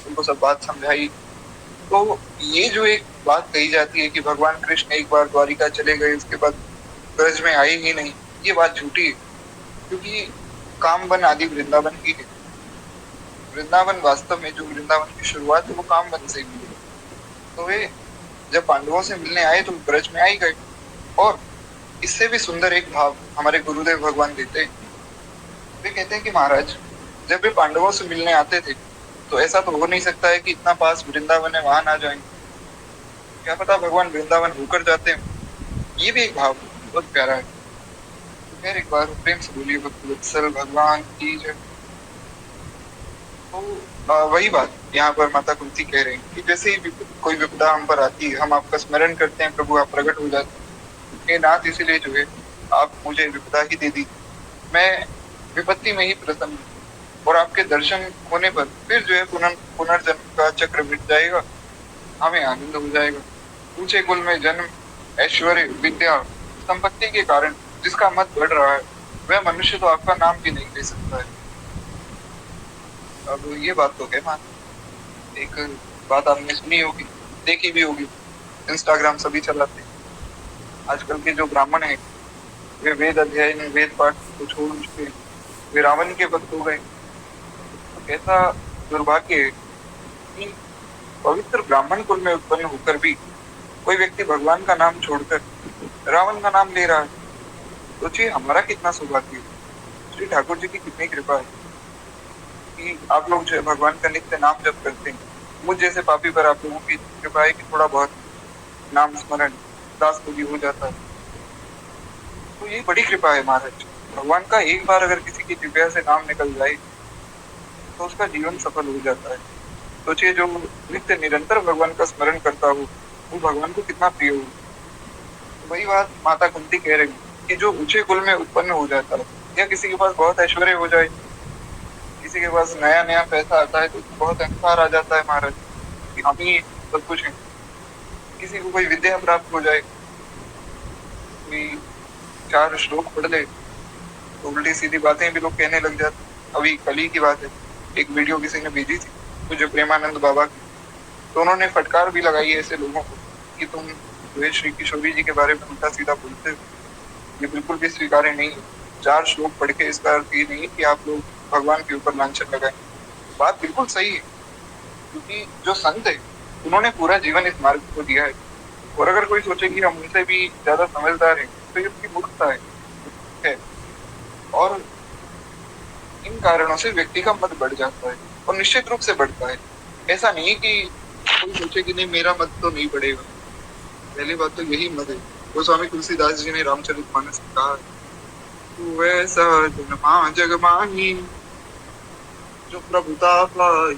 उनको सब बात समझाई। तो ये जो एक बात कही जाती है कि भगवान कृष्ण एक बार द्वारिका चले गए उसके बाद ब्रज में आए ही नहीं, ये बात झूठी है। क्योंकि कामवन आदि वृंदावन की है। वृंदावन वास्तव में जो वृंदावन की शुरुआत है वो कामवन से हुई है। तो वे जब पांडवों से मिलने आए तो ब्रज में आ ही गए। और इससे भी सुंदर एक भाव हमारे गुरुदेव भगवान देते हैं। वे कहते हैं कि महाराज जब वे पांडवों से मिलने आते थे तो ऐसा तो हो नहीं सकता है कि इतना पास वृंदावन है वहां ना जाएंगे, क्या पता भगवान वृंदावन होकर जाते हैं। ये भी एक भाव बहुत प्यारा है। तो खैर एक बार प्रेम से बोलिए भक्तवत्सल भगवान की जय। तो वही बात यहाँ पर माता कुंती कह रहे हैं कि जैसे ही कोई विपदा हम पर आती है हम आपका स्मरण करते हैं, प्रभु आप प्रकट हो जाते हैं। हे नाथ, इसीलिए जो है आप मुझे विपदा ही दे दी, मैं विपत्ति में ही प्रसन्न हूं। और आपके दर्शन होने पर फिर जो है पुनर्जन्म का चक्र मिट जाएगा, हमें आनंद हो जाएगा। ऊंचे कुल में जन्म, ऐश्वर्य, विद्या, संपत्ति के कारण जिसका मत बढ़ रहा है वह मनुष्य तो आपका नाम भी नहीं ले सकता है। अब ये बात तो है मान, एक बात आपने सुनी होगी, देखी भी होगी, इंस्टाग्राम सभी चलाते हैं। आजकल के जो ब्राह्मण हैं वे वेद अध्ययन वेद पाठ को छोड़ चुके हैं, वे रावण के भक्त हो गए। तो कैसा दुर्भाग्य है कि पवित्र ब्राह्मण कुल में उत्पन्न होकर भी कोई व्यक्ति भगवान का नाम छोड़कर रावण का नाम ले रहा है। सोचिए हमारा कितना सौभाग्य है, श्री ठाकुर जी की कितनी कृपा है कि आप लोग जो है भगवान का नित्य नाम जप करते हैं। मुझ जैसे पापी पर आप लोगों की कृपा है कि थोड़ा बहुत नाम स्मरण दास को भी हो जाता है। तो ये बड़ी कृपा है महाराज। भगवान का एक बार अगर किसी की कृपया से नाम निकल जाए तो उसका जीवन सफल हो जाता है। सोचिए जो नित्य निरंतर भगवान का स्मरण करता हो वो भगवान को कितना प्रिय हो। तो वही बात माता कुंती कह रही कि जो ऊंचे कुल में उत्पन्न हो जाता है या किसी के पास बहुत ऐश्वर्य हो जाए, किसी के पास नया नया पैसा आता है तो बहुत अहंकार आ जाता है महाराज कि हम ही सब कुछ है। किसी को कोई विद्या प्राप्त हो जाए, कोई 4 श्लोक पढ़ ले तो उल्टी सीधी बातें भी लोग कहने लग जाते। अभी कल ही की बात है, एक वीडियो किसी ने भेजी थी तो जो प्रेमानंद बाबा की, तो उन्होंने फटकार भी लगाई ऐसे लोगों को कि तुम जो है श्री किशोरी जी के बारे में उल्टा सीधा बोलते हो, ये बिल्कुल भी स्वीकार्य नहीं है। 4 श्लोक पढ़ के इसका अर्थ ये नहीं कि आप लोग भगवान के ऊपर लांछन लगाएं। बात बिल्कुल सही है क्योंकि जो संत है उन्होंने पूरा जीवन इस मार्ग को दिया है। और अगर कोई सोचे कि हम उनसे भी ज्यादा समझदार हैं तो ये उसकी मूर्खता है। और इन कारणों से व्यक्ति का मत बढ़ जाता है और निश्चित रूप से बढ़ता है। ऐसा नहीं कि कोई सोचे कि नहीं मेरा मत तो नहीं बढ़ेगा। पहली बात तो यही मत है। वो स्वामी तुलसीदास जी ने रामचरितमानस में कहा, तू ऐसा जन्मा जग माही जो प्रभुता पाई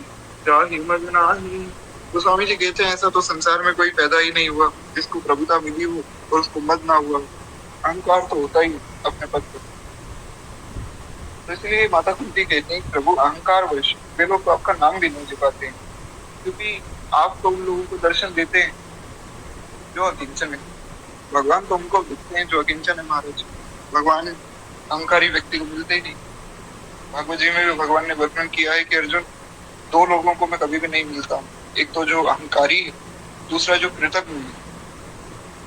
जाहि मग नाही। तो स्वामी जी कहते हैं ऐसा तो संसार में कोई पैदा ही नहीं हुआ जिसको प्रभुता मिली हो और उसको मद ना हुआ। अहंकार तो होता ही अपने पद पर। तो इसलिए माता कुंती कहते हैं प्रभु अहंकार वश वे लोग तो आपका नाम भी नहीं ले पाते हैं क्योंकि आप तो उन लोगों को दर्शन देते हैं जो अकिंचन है। भगवान तो उनको दिखते हैं जो अकिंचन है महाराज। भगवान अहंकारी व्यक्ति को मिलते ही नहीं। भागवत जी में भी भगवान ने वर्णन किया है कि अर्जुन 2 लोगों को मैं कभी भी नहीं मिलता हूँ, एक तो जो अहंकारी है, दूसरा जो कृतज्ञ है।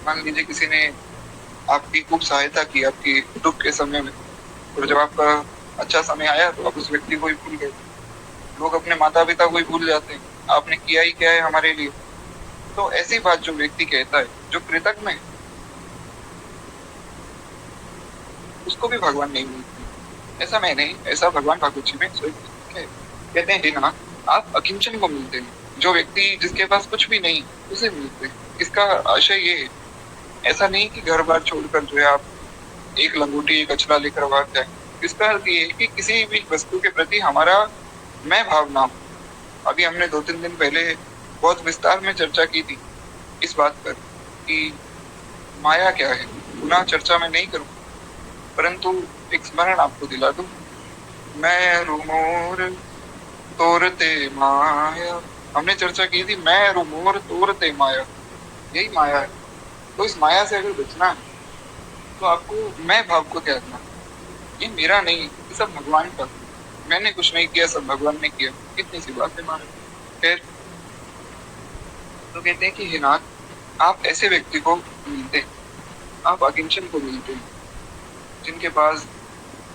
मान लीजिए किसी ने आपकी खूब सहायता की आपकी दुख के समय में और जब आपका अच्छा समय आया तो आप उस व्यक्ति को ही भूल गए। लोग अपने माता पिता को ही भूल जाते हैं, आपने किया ही क्या है हमारे लिए। तो ऐसी बात जो व्यक्ति कहता है जो कृतज्ञ है उसको भी भगवान नहीं मिलते। ऐसा मैं नहीं, ऐसा भगवान भागवत जी में स्वयं है। कहते हैं हे नाथ, आप अकिंचन को मिलते हैं, जो व्यक्ति जिसके पास कुछ भी नहीं उसे मिलते हैं। इसका आशय ये है, ऐसा नहीं कि घर बार छोड़कर जो है आप एक लंगोटी एक अचला लेकर भाग जाए। इसका अर्थ ये है कि किसी भी वस्तु के प्रति हमारा मैं भावना हो। अभी हमने 2-3 दिन पहले बहुत विस्तार में चर्चा की थी इस बात पर कि माया क्या है। पुनः चर्चा में नहीं करूँ, परंतु एक स्मरण आपको दिला दूं। मैं रूमोर तोरते माया, हमने चर्चा की थी मैं रूमोर तोरते माया, यही माया है। तो इस माया से अगर बचना है तो आपको मैं भाव को त्यागना। ये मेरा नहीं, ये सब भगवान का। मैंने कुछ नहीं किया, सब भगवान ने किया। कितनी सी बात है मारे। खैर, तो कहते हैं कि हे नाथ, आप ऐसे व्यक्ति को मिलते हैं, आप अकिंचन को मिलते हैं, जिनके पास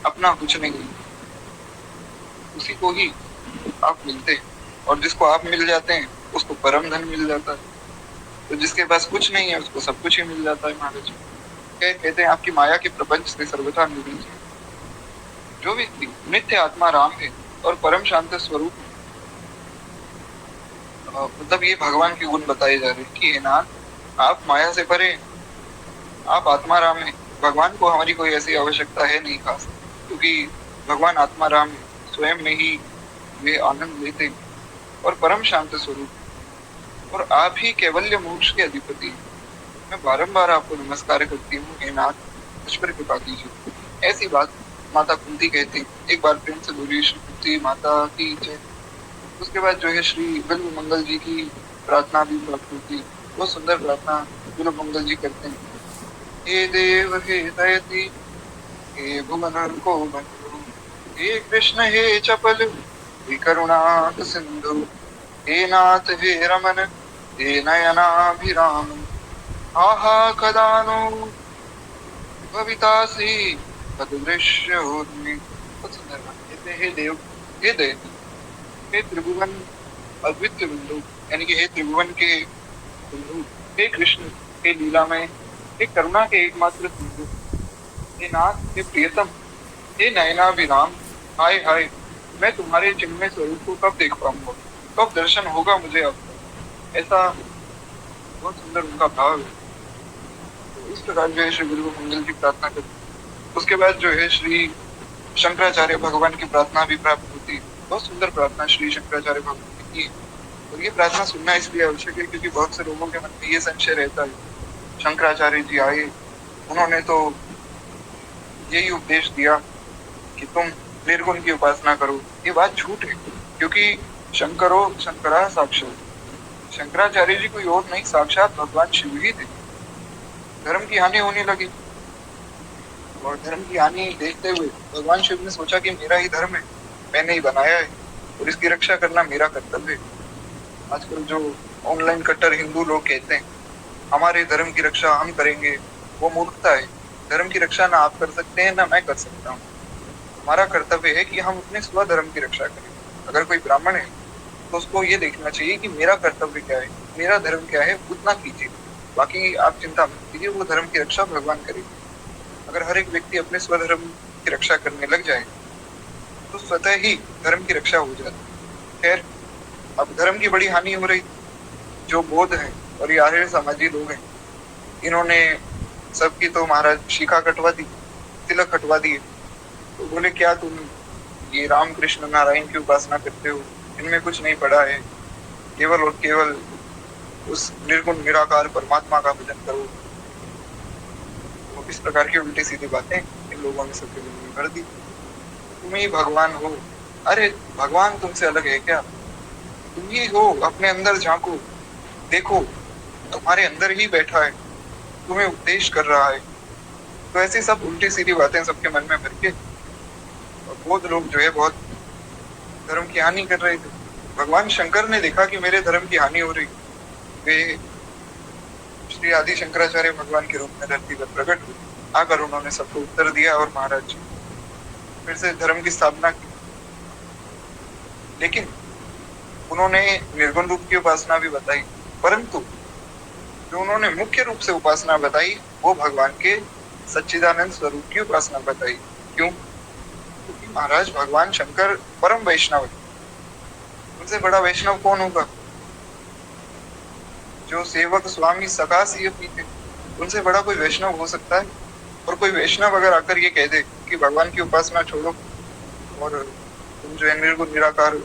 अपना कुछ नहीं, उसी को ही आप मिलते हैं। और जिसको आप मिल जाते हैं उसको परम धन मिल जाता है। तो जिसके पास कुछ नहीं है उसको सब कुछ ही मिल जाता है महाराज। कहते हैं आपकी माया के प्रपंच से सर्वथा निवृत्त है। जो व्यक्ति नित्य आत्मा राम है और परम शांत स्वरूप है, मतलब ये भगवान के गुण बताए जा रहे हैं कि हे नाथ, आप माया से परे, आप आत्मा राम है। भगवान को हमारी कोई ऐसी आवश्यकता है नहीं खास, क्योंकि भगवान आत्मा राम है, स्वयं में ही वे आनंद लेते हैं और परम शांत स्वरूप। और आप ही कैवल्य मोक्ष के अधिपति हैं। मैं बारंबार आपको नमस्कार करती हूँ, हे नाथ, मुझ पर कृपा कीजिए। ऐसी बात माता कुंती कहती। एक बार प्रेम से बोलिए श्री कुंती माता की जय। उसके बाद जो है श्री बिल्व मंगल जी की प्रार्थना भी प्राप्त होती। बहुत सुंदर प्रार्थना बिल्व मंगल जी करते हैं। हे देव हे दयति, हे भुवन को बंधु, हे कृष्ण हे चपल, हे करुणाक सिंधु, हे नाथ हे रमन, हे नयनाभिराम, आहा कदा नो भवितासि तदृश्योर्मि। बहुत सुंदर बात। हे देव हे दयति, हे त्रिभुवन अद्वितीय बिंदु, यानी कि हे त्रिभुवन के बिंदु, हे कृष्ण, हे लीला में, हे करुणा के एकमात्र बिंदु, हे नाथ, हे प्रियतम, हे नयनाभिराम। हाय हाय, मैं तुम्हारे चिन्मय स्वरूप को कब देख पाऊंगा, कब दर्शन होगा मुझे आपका। ऐसा बहुत सुंदर उनका भाव है। तो इस प्रकार जो है श्री गुरु मंगल की प्रार्थना करते। उसके बाद जो है श्री शंकराचार्य भगवान की प्रार्थना भी प्राप्त होती है। बहुत सुंदर प्रार्थना श्री शंकराचार्य भगवान की। और ये प्रार्थना सुनना इसलिए आवश्यक है क्योंकि बहुत से लोगों के मन में ये संशय रहता है, शंकराचार्य जी आए, उन्होंने तो यही उपदेश दिया कि तुम निर्गुण की उपासना करो। ये बात झूठ है, क्योंकि शंकरा साक्षात, शंकराचार्य जी कोई और नहीं, साक्षात भगवान शिव ही थे। धर्म की हानि होने लगी और धर्म की हानि देखते हुए भगवान शिव ने सोचा कि मेरा ही धर्म है, मैंने ही बनाया है और इसकी रक्षा करना मेरा कर्तव्य है। आजकल जो ऑनलाइन कट्टर हिंदू लोग कहते हैं हमारे धर्म की रक्षा हम करेंगे, वो मूर्खता है। धर्म की रक्षा ना आप कर सकते हैं ना मैं कर सकता हूँ। हमारा कर्तव्य है कि हम अपने स्वधर्म की रक्षा करें। अगर कोई ब्राह्मण है तो उसको ये देखना चाहिए कि मेरा कर्तव्य क्या है, मेरा धर्म क्या है, उतना कीजिए, बाकी आप चिंता मत कीजिए, वो धर्म की रक्षा भगवान करेंगे। अगर हर एक व्यक्ति अपने स्वधर्म की रक्षा करने लग जाए तो स्वतः ही धर्म की रक्षा हो जाती। खैर, अब धर्म की बड़ी हानि हो रही। जो बौद्ध है और ये आर्य समाजी लोग हैं, इन्होंने सबकी तो महाराज शिखा कटवा दी, तिलक हटवा दिए। तो बोले क्या तुम ये राम कृष्ण नारायण की उपासना करते हो, इनमें कुछ नहीं पड़ा है, केवल और केवल उस निर्गुण निराकार परमात्मा का भजन करो। तो इस प्रकार की उल्टी सीधी बातें इन लोगों ने सबके मन में भर दी। तुम ही भगवान हो। अरे भगवान तुमसे अलग है क्या? तुम ही हो, अपने अंदर झांको, देखो तुम्हारे अंदर ही बैठा है, तुम्हें उपदेश कर रहा है। तो ऐसी सब उल्टी सीधी बातें सबके मन में भर के और बौद्ध लोग जो है बहुत धर्म की हानि कर रहे थे। भगवान शंकर ने देखा कि मेरे धर्म की हानि हो रही, वे श्री आदि शंकराचार्य भगवान के रूप में धरती पर प्रकट हुए। आकर उन्होंने सबको उत्तर दिया और महाराज जी फिर से धर्म की स्थापना की। लेकिन उन्होंने निर्गुण रूप की उपासना भी बताई, परंतु जो उन्होंने मुख्य रूप से उपासना बताई वो भगवान के सच्चिदानंद स्वरूप की उपासना बताई। क्यों? क्योंकि महाराज भगवान शंकर परम वैष्णव है। उनसे बड़ा वैष्णव कौन होगा? जो सेवक स्वामी सखा सिय पीते, उनसे बड़ा कोई वैष्णव हो सकता है? और कोई वैष्णव अगर आकर ये कह दे कि भगवान की उपासना छोड़ो और तुम जो है निर्गुण निराकार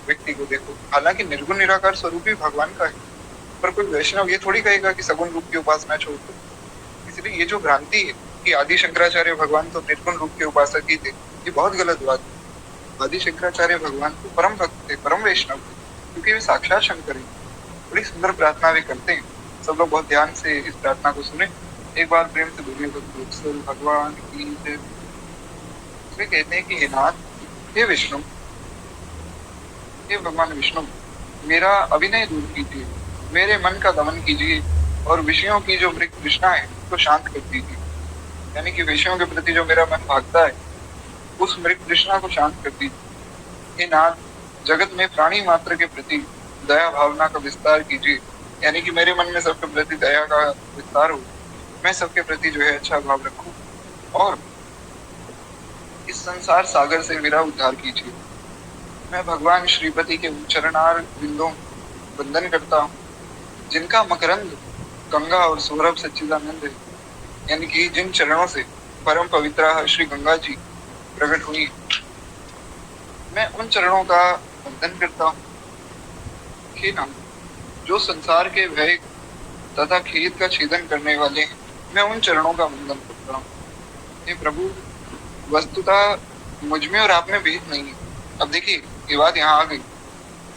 व्यक्ति को देखो, हालांकि निर्गुण निराकार स्वरूप ही भगवान का है, पर कोई वैष्णव ये थोड़ी कहेगा कि सगुण रूप की उपासना छोड़ दो। इसलिए ये जो भ्रांति है कि आदि शंकराचार्य भगवान तो निर्गुण रूप के उपासक ही थे, ये बहुत गलत बात है। आदि शंकराचार्य भगवान तो परम भक्त थे, परम वैष्णव थे, क्योंकि वे साक्षात शंकर हैं। बड़ी सुंदर प्रार्थना वे करते हैं। सब लोग बहुत ध्यान से इस प्रार्थना को सुने, एक बार प्रेम से बोलिए भगवान की जय। वे कहते हैं कि हे नाथ, हे विष्णु, हे भगवान विष्णु, मेरा अभिनय दूर कीजिए, मेरे मन का दमन कीजिए और विषयों की जो मृग तृष्णा है उसको शांत कर दीजिए। यानी कि विषयों के प्रति जो मेरा मन भागता है उस मृग तृष्णा को शांत कर दीजिए। हे नाथ, जगत में प्राणी मात्र के प्रति दया भावना का विस्तार कीजिए, यानी कि मेरे मन में सबके प्रति दया का विस्तार हो, मैं सबके प्रति जो है अच्छा भाव रखूं और इस संसार सागर से मेरा उद्धार कीजिए। मैं भगवान श्रीपति के चरणार बिंदों वंदन करता हूँ, जिनका मकरंद गंगा और सौरभ सच्चिदानंद है, यानी कि जिन चरणों से परम पवित्र श्री गंगा जी प्रकट हुई, मैं उन चरणों का वंदन करता हूँ। हे नाथ, जो संसार के भय तथा खेद का छेदन करने वाले हैं, मैं उन चरणों का वंदन करता हूँ। हे प्रभु, वस्तुतः मुझ में और आप में भेद नहीं है। अब देखिए, ये बात यहाँ आ गई,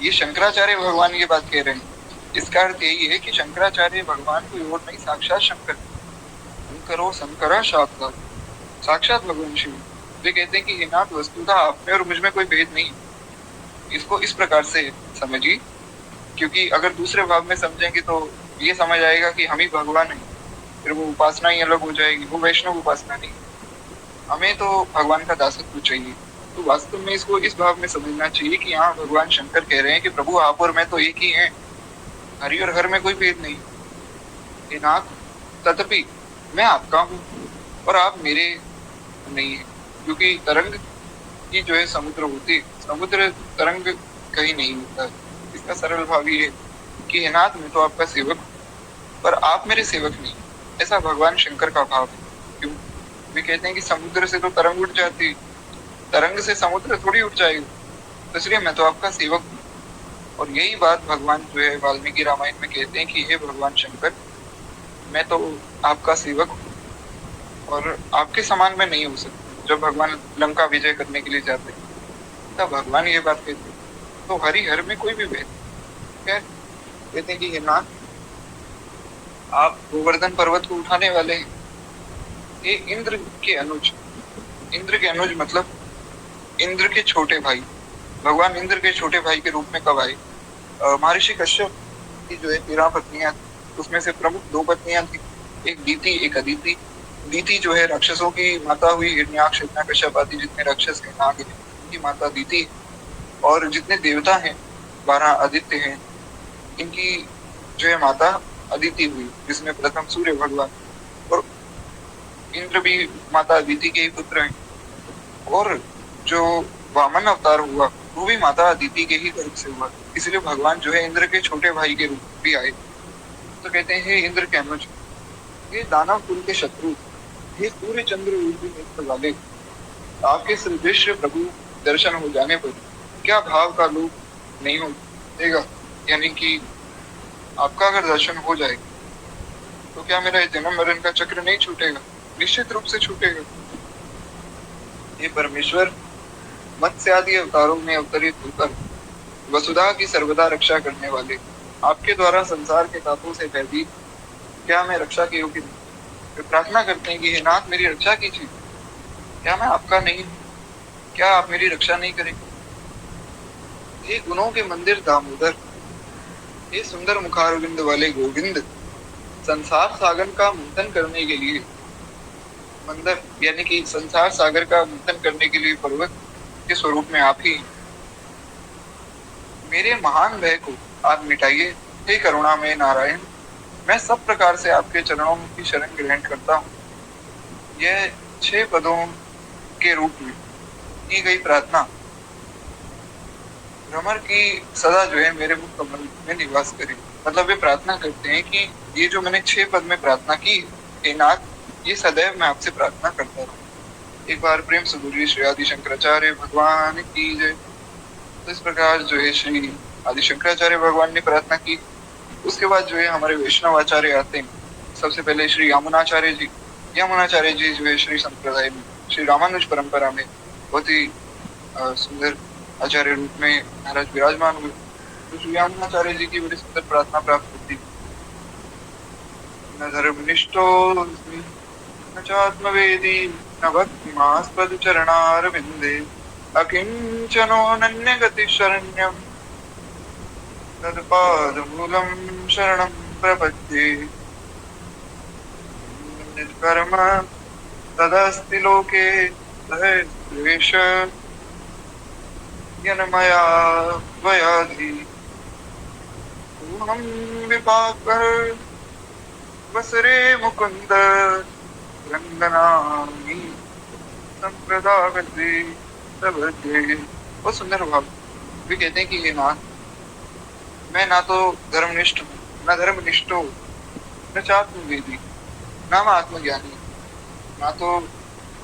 ये शंकराचार्य भगवान ये बात कह रहे हैं। इसका अर्थ यही है कि शंकराचार्य भगवान कोई और नहीं, साक्षात शंकर, शंकरो शंकरा साक्षात, साक्षात भगवान शिव। वे कहते हैं कि हे नाथ, वस्तुतः आप में और मुझ में कोई भेद नहीं। इसको इस प्रकार से समझिए, क्योंकि अगर दूसरे भाव में समझेंगे तो ये समझ आएगा कि हम ही भगवान हैं, फिर वो उपासना ही अलग हो जाएगी, वो वैष्णव उपासना नहीं। हमें तो भगवान का दासत्व चाहिए। तो वास्तव में इसको इस भाव में समझना चाहिए कि यहाँ भगवान शंकर कह रहे हैं कि प्रभु आप और मैं तो एक ही हैं, हरि और हर में कोई भेद नहीं। हे नाथ, तथापि मैं आपका हूँ और आप मेरे नहीं है, क्योंकि तरंग की जो है समुद्र होती, समुद्र तरंग कहीं नहीं होता है। इसका सरल भाव ये है कि हे नाथ, मैं तो आपका सेवक हूँ पर आप मेरे सेवक नहीं। ऐसा भगवान शंकर का भाव है। क्यों? वे कहते हैं कि समुद्र से तो तरंग उठ जाती, तरंग से समुद्र थोड़ी उठ जाएगी, तो इसलिए मैं तो आपका सेवक हूँ। और यही बात भगवान जो है वाल्मीकि रामायण में कहते हैं कि हे भगवान शंकर, मैं तो आपका सेवक हूँ और आपके समान मैं नहीं हो सकता। जब भगवान लंका विजय करने के लिए जाते हैं तब भगवान ये बात कहते हैं। तो हरि हर में कोई भी भेद क्या कहते हैं कि हे नाथ, आप गोवर्धन पर्वत को उठाने वाले हैं। ये इंद्र के अनुज, इंद्र के अनुज मतलब इंद्र के छोटे भाई। भगवान इंद्र के छोटे भाई के रूप में कब आए? महर्षि कश्यप की जो है 13 पत्नियां, उसमें से प्रमुख 2 पत्नियां थी, एक दीति एक अदिति। दीति जो है राक्षसों की माता हुई, हिरण्याक्ष हिरण्यकश्यप आदि जितने राक्षस हैं नाग हैं, उनकी माता दीति। और जितने देवता हैं 12 आदित्य हैं, इनकी जो है माता अदिति हुई, जिसमें प्रथम सूर्य भगवान और इंद्र भी माता अदिति के ही पुत्र हैं। और जो वामन अवतार हुआ वो भी माता अदिति के ही गर्भ से हुआ, इसलिए भगवान जो है इंद्र के छोटे भाई के रूप में भी आए। तो कहते हैं हे इंद्र के अनुज, हे दानव कुल के शत्रु, हे सूर्य चंद्र नेत्र वाले, आपके सदृश प्रभु दर्शन हो जाने पर क्या भाव का लोप नहीं हो देगा? यानी कि आपका अगर दर्शन हो जाए तो क्या मेरा जन्म मरण का चक्र नहीं छूटेगा? निश्चित रूप से छूटेगा। ये परमेश्वर मत्स्य आदि अवतारों में अवतरित होकर वसुधा की सर्वदा रक्षा करने वाले, आपके द्वारा संसार के तापों से भयभीत क्या मैं रक्षा के योग्य नहीं? वे प्रार्थना करते हैं कि हे नाथ, मेरी रक्षा कीजिए। क्या मैं आपका नहीं हूँ? क्या आप मेरी रक्षा नहीं करेंगे? हे गुणों के मंदिर दामोदर, हे सुंदर मुखारविंद वाले गोविंद, संसार सागर का मंथन करने के लिए, मंदर यानी कि संसार सागर का मंथन करने के लिए पर्वत के स्वरूप में आप ही। मेरे महान भय को आप मिटाइए हे करुणा में नारायण, मैं सब प्रकार से आपके चरणों की शरण ग्रहण करता हूँ। यह 6 पदों के रूप में की गई प्रार्थना भ्रमर की सदा जो है मेरे मुख कमल में निवास करे। मतलब वे प्रार्थना करते हैं कि ये जो मैंने 6 पद में प्रार्थना की, हे नाथ, ये सदैव मैं आपसे प्रार्थना करता रहूं। एक बार प्रेम से बोलिए श्री आदि शंकराचार्य भगवान की जय। तो इस प्रकार जो है श्री आदि शंकराचार्य भगवान ने प्रार्थना की। उसके बाद जो है हमारे वैष्णव आचार्य आते हैं। सबसे पहले श्री यमुनाचार्य जी। यमुनाचार्य जी जो है श्री संप्रदाय में, श्री रामानुज परंपरा में बहुत ही सुंदर आचार्य रूप में महाराज विराजमान हुए। तो श्री यमुनाचार्य जी की बड़ी सुंदर प्रार्थना प्राप्त होती। न धर्मनिष्ठो न चात्मवेदी न भक्तिमास्पद चरणारविंदे अकिंचनो नन्यगति शरण्यम तत्पादमूलं शरणं प्रपद्ये। निष्कर्म तदस्ति लोके द्वेष यन्मया त्वयाधि पूर्णं विपाकर वसरे मुकुंद रंगनामी संप्रदागते तबजे। बहुत सुंदर भाव। वे कहते हैं कि ये नाथ, मैं ना तो धर्मनिष्ठ हूँ, न धर्मनिष्ठ हूँ, न चात्मवेदी, ना मैं आत्मज्ञानी, ना तो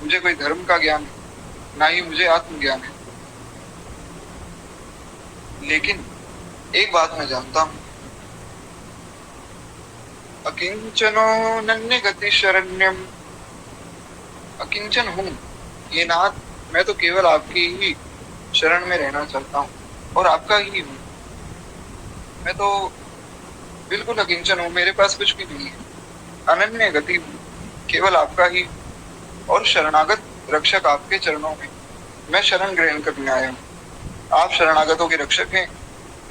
मुझे कोई धर्म का ज्ञान है, ना ही मुझे आत्मज्ञान है। लेकिन एक बात मैं जानता हूँ, अकिंचनो नन्य गति शरण्यम। अकिंचन हूँ ये नाथ, मैं तो केवल आपकी ही शरण में रहना चाहता हूँ और आपका ही हूँ। मैं तो बिल्कुल अकिंचन हूँ, मेरे पास कुछ भी नहीं है। अनन्य गति हूँ, केवल आपका ही, और शरणागत रक्षक आपके चरणों में मैं शरण ग्रहण करने आया हूँ। आप शरणागतों के रक्षक हैं,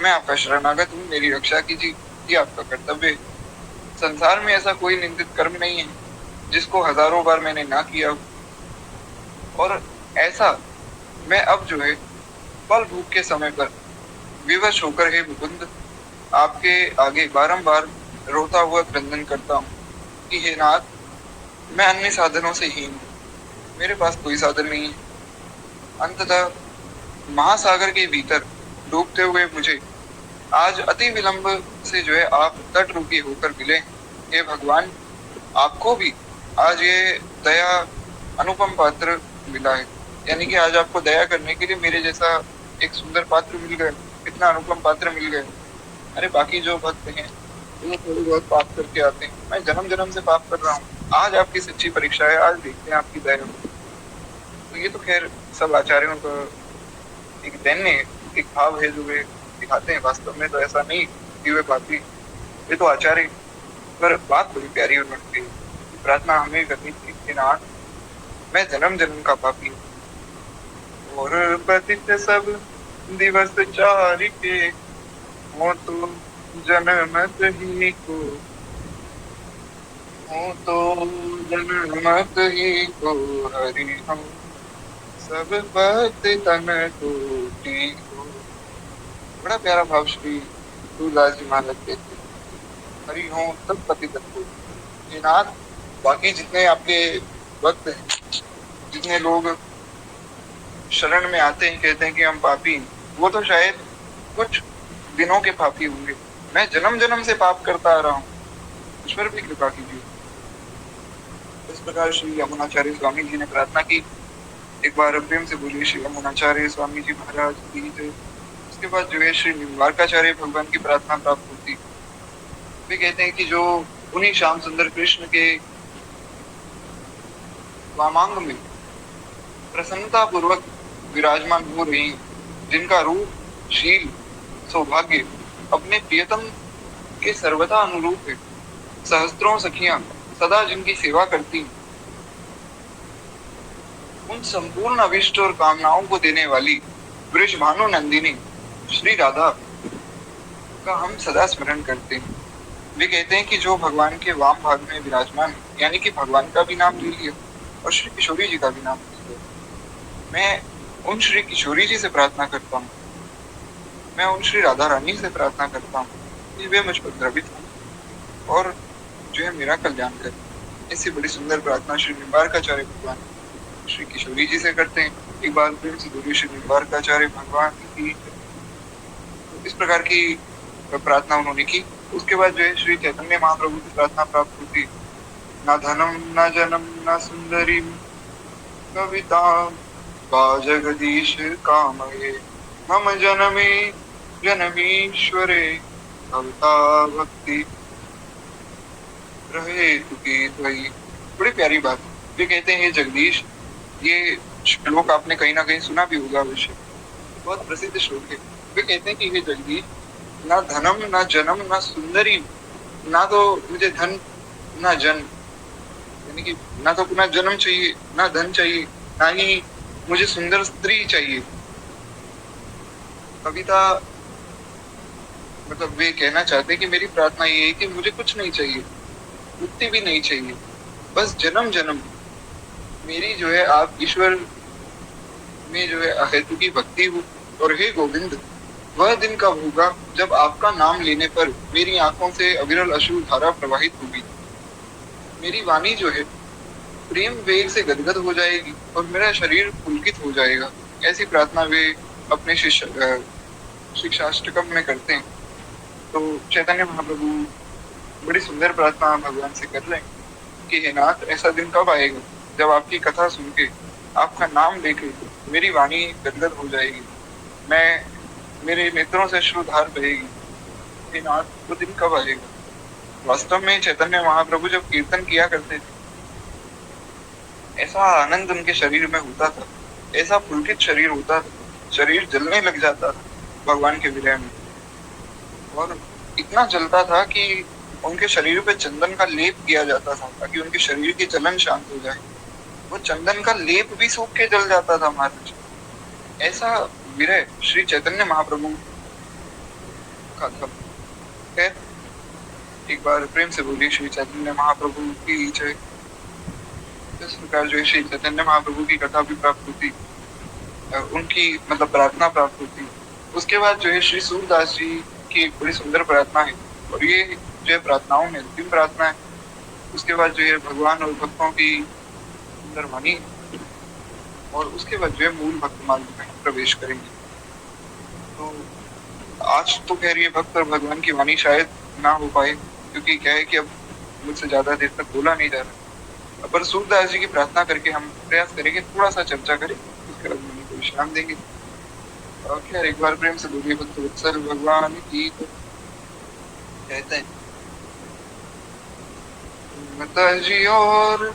मैं आपका शरणागत हूँ, मेरी रक्षा कीजिए, ये आपका कर्तव्य है। संसार में ऐसा कोई निंदित कर्म नहीं है जिसको हजारों बार मैंने ना किया हो। और ऐसा मैं अब जो है फल भूख के समय पर विवश होकर हे मुकुंद आपके आगे बारंबार रोता हुआ क्रंदन करता हूँ कि हे नाथ, मैं अन्य साधनों से हीन हूँ, मेरे पास कोई साधन नहीं है। अंततः महासागर के भीतर डूबते हुए मुझे आज अति विलंब से जो है आप तट रूपी होकर मिले। हे भगवान, आपको भी आज ये दया अनुपम पात्र मिला है, यानी कि आज आपको दया करने के लिए मेरे जैसा एक सुंदर पात्र मिल गया, इतना अनुपम पात्र मिल गया। अरे बाकी जो भक्त हैं वो थोड़ी बहुत पाप करके आते हैं, मैं जन्म जन्म से पाप कर रहा हूँ। आज आपकी सच्ची परीक्षा है, आज देखते हैं आपकी दया। तो ये तो खैर सब आचार्यों का एक दैन्य एक भाव है जो वे दिखाते हैं। वास्तव में तो ऐसा नहीं कि वे पापी, वे तो आचार्य। पर बात बड़ी प्यारी और लगती है। प्रार्थना हमें करनी थी कि नाथ, मैं जन्म जन्म का पापी हूँ और पतित सब दिवस चारि के हो तो जनमत ही को, हो तो जनमत ही को हरि हम सब पति तन कोटि को। बड़ा प्यारा भाव श्री तुलसीदास जी महाराज कहते हैं, हरि हो तब पति तन कोटि। ये नाथ, बाकी जितने आपके भक्त हैं, जितने लोग शरण में आते हैं, कहते हैं कि हम पापी हैं, वो तो शायद कुछ दिनों के पापी होंगे। मैं जन्म जन्म से पाप करता आ रहा हूँ, उस पर भी कृपा कीजिए। इस प्रकार श्री यमुनाचार्य स्वामी जी ने प्रार्थना की। एक बार प्रेम से बोलिए श्री यमुनाचार्य स्वामी जी महाराज की जय। उसके बाद जो है श्री निम्बार्काचार्य भगवान की प्रार्थना प्राप्त होती। वे कहते हैं कि जो उन्हीं श्याम सुंदर कृष्ण के वामांग में प्रसन्नता पूर्वक विराजमान हो रही, जिनका रूप, शील, सौभाग्य अपने प्रियतम के सर्वथा अनुरूप है, सहस्त्रों सखियां सदा जिनकी सेवा करती, उन संपूर्ण अभिष्ट और कामनाओं को देने वाली वृषभानु नंदिनी श्री राधा का हम सदा स्मरण करते हैं। वे कहते हैं कि जो भगवान के वाम भाग में विराजमान, यानी कि भगवान का भी नाम ले लिया और श्री किशोरी जी का भी नाम ले लिया, मैं उन श्री किशोरी जी से प्रार्थना करता हूँ, मैं उन श्री राधा रानी से प्रार्थना करता हूँ कि वे मुझ पर द्रवित हो और जो है मेरा कल्याण करें। ऐसी बड़ी सुंदर प्रार्थना श्री निम्बारकाचार्य भगवान श्री किशोरी जी से करते हैं। एक बार फिर से बोलिए श्री निम्बारकाचार्य भगवान की। इस प्रकार की प्रार्थना उन्होंने की। उसके बाद जो है श्री चैतन्य महाप्रभु की प्रार्थना प्राप्त होती, न धनम न जनम न सुंदरी कविता वा जगदीश कामये मम जनमे जनमीश्वरे कविता भक्ति रहे तुकी त्वयि। बड़ी प्यारी बात। ये कहते हैं, हे जगदीश, ये श्लोक आपने कहीं ना कहीं सुना भी होगा अवश्य, बहुत प्रसिद्ध श्लोक है। वे कहते हैं कि हे जगदीश, ना धनम ना जन्म ना सुंदरी, ना तो मुझे धन ना जन, यानी कि ना तो ना जन्म चाहिए ना धन चाहिए, ना ही मुझे सुंदर स्त्री चाहिए। कविता मतलब वे कहना चाहते हैं कि मेरी प्रार्थना ये है कि मुझे कुछ नहीं चाहिए, मुक्ति भी नहीं चाहिए, बस जन्म जन्म मेरी जो है आप ईश्वर में जो है अहेतु की भक्ति हो। और हे गोविंद, वह दिन कब होगा जब आपका नाम लेने पर मेरी आंखों से अविरल अश्रु धारा प्रवाहित होगी, मेरी वाणी जो है प्रेम वेग से गदगद हो जाएगी और मेरा शरीर पुलकित हो जाएगा। ऐसी प्रार्थना वे अपने शिक्षाष्टकम में करते हैं। तो चैतन्य महाप्रभु बड़ी सुंदर प्रार्थना भगवान से कर रहे हैं कि हे नाथ, ऐसा दिन कब आएगा जब आपकी कथा सुन के, आपका नाम लेके मेरी वाणी गदगद हो जाएगी, मैं मेरे नेत्रों से अश्रुधार बहेगी। हे नाथ, वो दिन कब आएगा? वास्तव में चैतन्य महाप्रभु जब कीर्तन किया करते थे, ऐसा आनंद उनके शरीर में होता था, ऐसा पुलकित शरीर होता था, शरीर जलने लग जाता था भगवान के विरह में। और इतना जलता था कि उनके शरीर पे चंदन का लेप किया जाता था ताकि उनके शरीर की जलन शांत हो जाए। वो चंदन का लेप भी सूख के जल जाता था महाराज। ऐसा विरह श्री चैतन्य महाप्रभु का था। खैर, एक बार प्रेम से बोलिए श्री चैतन्य महाप्रभु की जय। इस प्रकार जो है श्री चैतन्य महाप्रभु की कथा भी प्राप्त होती, उनकी मतलब प्रार्थना प्राप्त होती। उसके बाद जो है श्री सूरदास जी की एक बड़ी सुंदर प्रार्थना है, और ये जो है प्रार्थनाओं में अंतिम प्रार्थना है। उसके बाद जो है भगवान और भक्तों की सुंदर वाणी, और उसके बाद जो है मूल भक्त मार्ग में प्रवेश करेंगे। तो आज तो कह रही है भक्त और भगवान की वाणी शायद ना हो पाए, क्योंकि क्या है कि अब मुझसे ज्यादा देर तक बोला नहीं जा रहा। पर सूरदास जी की प्रार्थना करके हम प्रयास करेंगे थोड़ा सा चर्चा करें, उसके बाद वाणी को विश्राम देंगे। और खैर, एक बार प्रेम से बोलिए भक्त वत्सल भगवान की। तो कहते हैं, जी और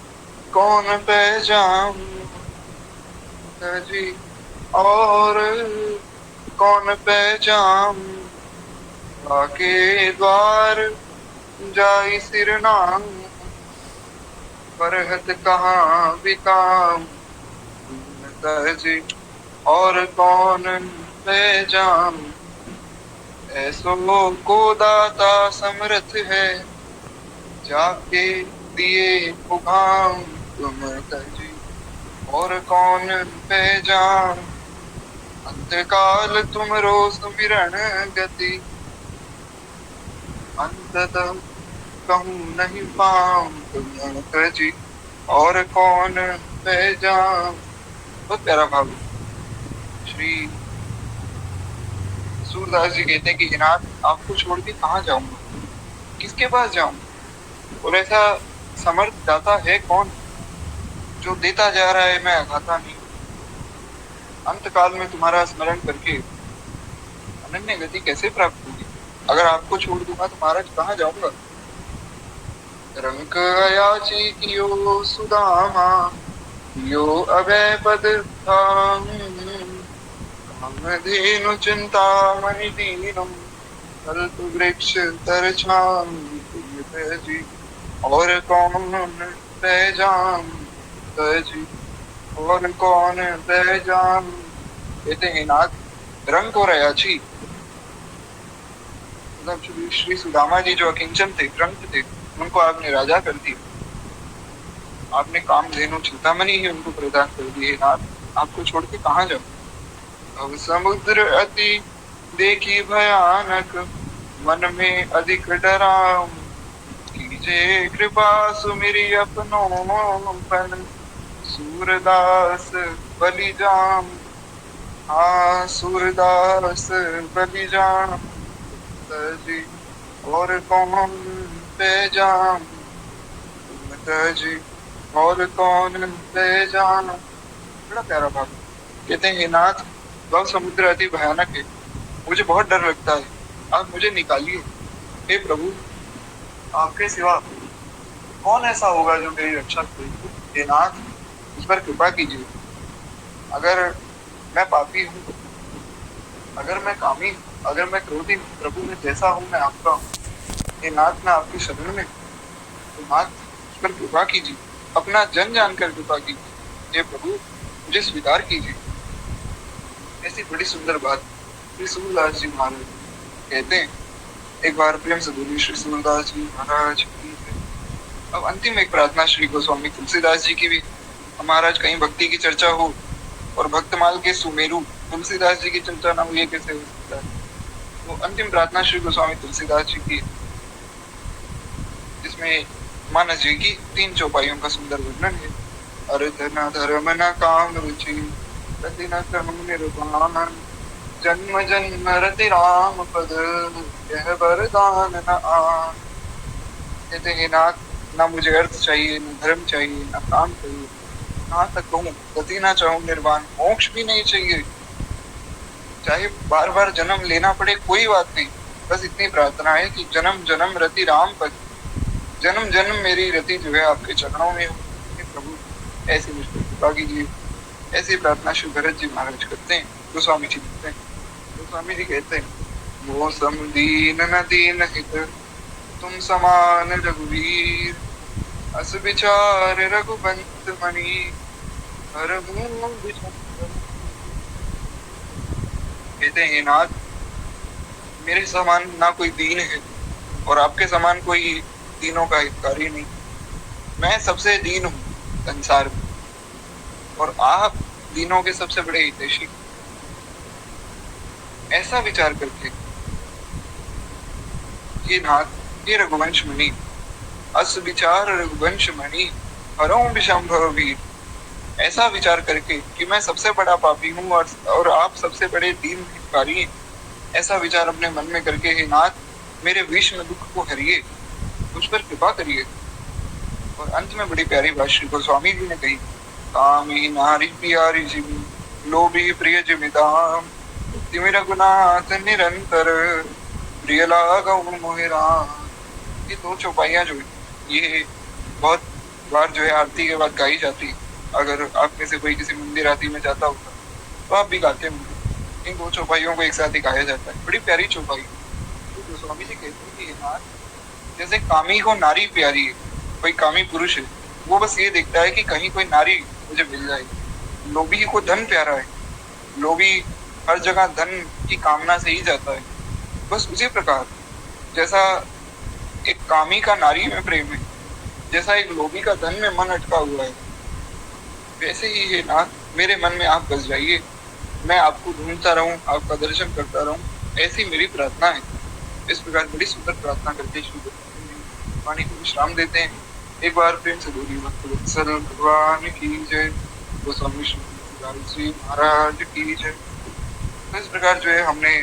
कौन पहचान जी, और कौन पहचान आके द्वार जाई सिर नाम, परहत कहाँ बिकाम जी, और कौन पहचान ऐसो को दाता समर्थ है, जाके दिए पुकाम तुम जी, और कौन पहचान अंतकाल तुमरो सुमिरन गति, अंततः कहूँ नहीं पाऊं तुम जी, और कौन पहचान। बहुत प्यारा भाव। श्री सूरदास जी कहते हैं कि नाथ, आपको छोड़ के कहाँ जाऊंगा, किसके पास जाऊं, और ऐसा समर्थ दाता है कौन जो देता जा रहा है, मैं खाता नहीं। अंत काल में तुम्हारा स्मरण करके अनन्य गति कैसे प्राप्त होगी? अगर आपको छोड़ दूंगा तो महाराज कहाँ जाऊंगा? रंक अयाची कियो सुदामा, यो अभय पद धाम, कामधेनु चिंतामणि दीनम, कल्प वृक्ष तर छाम जी, और कौन पहचान जी, और कौन पहचान। कहते हैं नाथ, रंग और अयाची मतलब श्री सुदामा जी जो अकिंचन थे, रंग थे, उनको आपने राजा कर दिया। आपने कामधेनु चिंतामणि ही उनको प्रदान कर दिए। नाथ, आपको छोड़ के कहाँ जाऊं? अब समुद्र अति देखी भयानक, मन में अधिक डराऊं, जे कृपा सुमिरी अपनों पन सूरदास बलिजाम। हाँ सूरदास बलिजाम तजी और कौन पे जाम। तजी और कौन पे जाम। बड़ा प्यारा भाव। कहते हैं हे नाथ, भव समुद्र अति भयानक है, मुझे बहुत डर लगता है, आप मुझे निकालिए। हे प्रभु, आपके सिवा कौन ऐसा होगा जो मेरी रक्षा करेगा। हे नाथ, उस पर कृपा कीजिए। अगर मैं पापी हूँ, अगर मैं कामी हूँ, अगर मैं क्रोधी हूँ, प्रभु मैं जैसा हूँ मैं आपका हूँ। हे नाथ, मैं आपकी शरण में, तो नाथ उस पर कृपा कीजिए, अपना जन जानकर कृपा कीजिए। हे प्रभु, मुझे स्वीकार कीजिए। ऐसी बड़ी सुंदर बात श्री सूरदास जी महाराज कहते हैं। एक बार प्रेम से बोलिए श्री सूरदास जी महाराज की जय। अब अंतिम एक प्रार्थना श्री गोस्वामी तुलसीदास जी की भी। महाराज कहीं भक्ति की चर्चा हो और भक्तमाल के सुमेरु तुलसीदास जी की चर्चा ना हो, ये कैसे हो सकता है। तो अंतिम प्रार्थना श्री गोस्वामी तुलसीदास जी की, जिसमें मानस जी की 3 चौपाइयों का सुंदर वर्णन है। अर्थ न धर्म न काम रुचि रति न क्रम निर्वाण। जन्म जन्म रति राम पद यह वरदान न आन। कहते हैं नाथ, ना मुझे अर्थ चाहिए, न धर्म चाहिए, न काम चाहिए, कहाँ तक कहूँ गति ना चाहूँ निर्वाण, मोक्ष भी नहीं चाहिए, चाहे बार बार जन्म लेना पड़े कोई बात नहीं, बस इतनी प्रार्थना है कि जन्म जन्म रति राम पद, जन्म जन्म मेरी रति जो है आपके चरणों में हो। प्रभु ऐसी मुझ पर कृपा कीजिए। ऐसी प्रार्थना श्री भरत जी महाराज करते हैं, गोस्वामी जी कहते हैं। गोस्वामी जी कहते हैं, वो सम दीन न दीन हित तुम समान रघुवीर। अस विचार रघुबंत मणि हर कहते हैं नाथ, मेरे समान ना कोई दीन है और आपके समान कोई दीनों का हितकारी नहीं। मैं सबसे दीन हूँ संसार में और आप दीनों के सबसे बड़े हितैषी। ऐसा विचार करके ये नाथ, ये रघुवंश मणि, अस विचार रघुवंश मणि हरों विषंभव वीर। ऐसा विचार करके कि मैं सबसे बड़ा पापी हूँ और आप सबसे बड़े दीन हितकारी हैं, ऐसा विचार अपने मन में करके हे नाथ, मेरे विष में दुख को हरिए, उस पर कृपा करिए। और अंत में बड़ी प्यारी बात श्री गोस्वामी जी ने कही, कामी नारी प्यारी जिमी लोभी प्रिय जिमिदाम तिमि रघुनाथ निरंतर प्रिय लागौ मोहि राम। ये 2 चौपाइयां जो है ये बहुत बार जो है आरती के बाद गाई जाती है। अगर आप में से कोई किसी मंदिर आरती में जाता होगा तो आप भी गाते होंगे। इन 2 चौपाइयों को एक साथ ही गाया जाता है। बड़ी प्यारी चौपाई। तो गोस्वामी जी कहते हैं कि नाथ, जैसे कामी को नारी प्यारी है, कोई कामी पुरुष है वो बस ये देखता है कि कहीं कोई नारी मुझे मिल जाए। लोभी को धन प्यारा है, लोभी हर जगह धन की कामना से ही जाता है। बस उसी प्रकार जैसा एक कामी का नारी में प्रेम है, जैसा एक लोभी का धन में मन अटका हुआ है, वैसे ही है नाथ, मेरे मन में आप बस जाइए, मैं आपको ढूंढता रहूं, आपका दर्शन करता रहूं, ऐसी मेरी प्रार्थना है। इस प्रकार बड़ी सुंदर प्रार्थना करके श्री वाणी को विश्राम देते हैं। एक बार प्रेम से बोलिए भक्तवत्सल भगवान की जय, गोस्वामी श्री महाराज की जय। तो इस प्रकार जो है हमने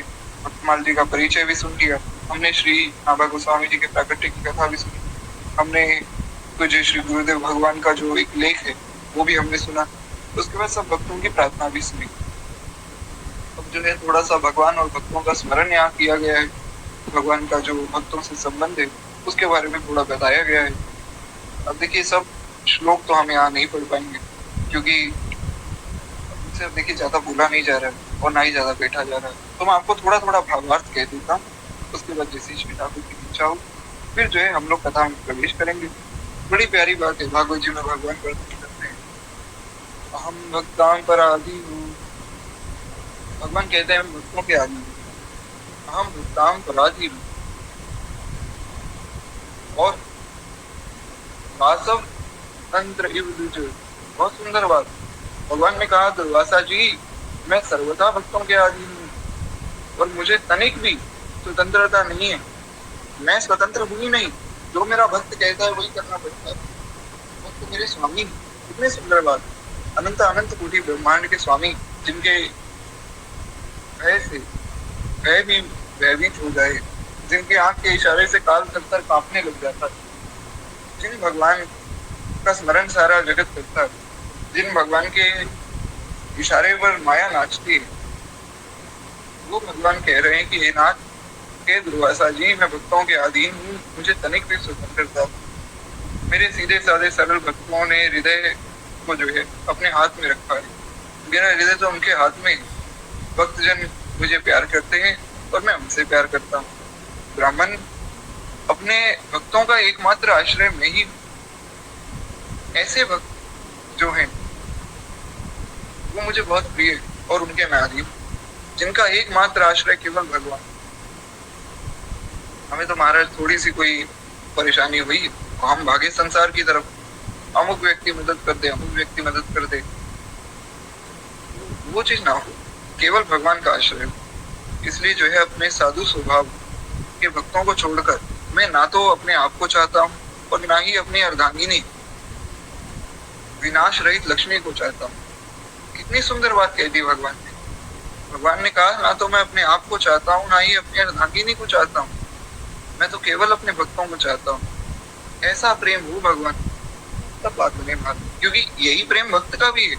भक्तमाल जी का परिचय भी सुन लिया, हमने श्री नाभा गोस्वामी जी के प्राकट्य की कथा भी सुनी, हमने कुछ श्री गुरुदेव भगवान का जो एक लेख है वो भी हमने सुना, उसके बाद सब भक्तों की प्रार्थना भी सुनी। अब जो है थोड़ा सा भगवान और भक्तों का स्मरण यहाँ किया गया है, भगवान का जो भक्तों से संबंध है उसके बारे में थोड़ा बताया गया है। अब देखिए सब श्लोक तो हम यहाँ नहीं पढ़ पाएंगे क्योंकि इनसे देखिए ज्यादा बोला नहीं जा रहा है और ना ही ज्यादा बैठा जा रहा है, तो मैं आपको थोड़ा थोड़ा भावार्थ कह देता हूँ। उसके बाद जैसे श्री ठाकुर की इच्छा हो फिर जो है हम लोग कथा में प्रवेश करेंगे। बड़ी प्यारी बात है, भागवत जी में भगवान वर्णन करते हैं, अहम भक्तां पराधी हूँ। भगवान कहते हैं भक्तों के आदि, अहम भक्तां पराधी हूँ। और वासव तंत्र इव द्विज, बहुत सुंदर बात। भगवान ने कहा दुर्वासा जी, मैं सर्वथा भक्तों के आदि हूँ और मुझे तनिक भी स्वतंत्रता नहीं है, मैं स्वतंत्र हूँ ही नहीं, जो मेरा भक्त कहता है वही करना पड़ता है। भक्त मेरे स्वामी, कितने सुंदर बात। अनंत अनंत कोटि ब्रह्मांड के स्वामी, जिनके भय से भय भी भयभीत हो जाए, जिनके आंख के इशारे से काल थर कांपने लग जाता है, जिन भगवान का स्मरण सारा जगत करता है, जिन भगवान के इशारे पर माया नाचती है, वो भगवान कह रहे हैं कि हे नाथ, हे दुर्वासा जी, मैं भक्तों के अधीन हूँ, मुझे तनिक भी स्वतंत्रता। मेरे सीधे साधे सरल भक्तों ने हृदय को जो है अपने हाथ में रखा है। मेरा हृदय तो उनके हाथ में है। भक्तजन मुझे प्यार करते हैं और मैं उनसे प्यार करता हूँ। ब्राह्मण अपने भक्तों का एकमात्र आश्रय मैं ही हूँ। ऐसे भक्त जो हैं वो मुझे बहुत प्रिय है और उनके मैं अधीन, जिनका एकमात्र आश्रय केवल भगवान। हमें तो महाराज थोड़ी सी कोई परेशानी हुई तो हम भागे संसार की तरफ, अमुक व्यक्ति मदद कर दे, अमुक व्यक्ति मदद कर दे। वो चीज ना हो, केवल भगवान का आश्रय हो। इसलिए जो है अपने साधु स्वभाव के भक्तों को छोड़कर मैं ना तो अपने आप को चाहता हूँ और ना ही अपनी अर्धांगिनी विनाश रहित लक्ष्मी को चाहता हूँ। कितनी सुंदर बात कह दी भगवान ने। भगवान ने कहा ना तो मैं अपने आप को चाहता हूँ, ना ही अपनी अर्धांगिनी को चाहता हूँ, मैं तो केवल अपने भक्तों को चाहता हूँ। ऐसा प्रेम हो भगवान, तब बात बने बात, क्योंकि यही प्रेम भक्त का भी है।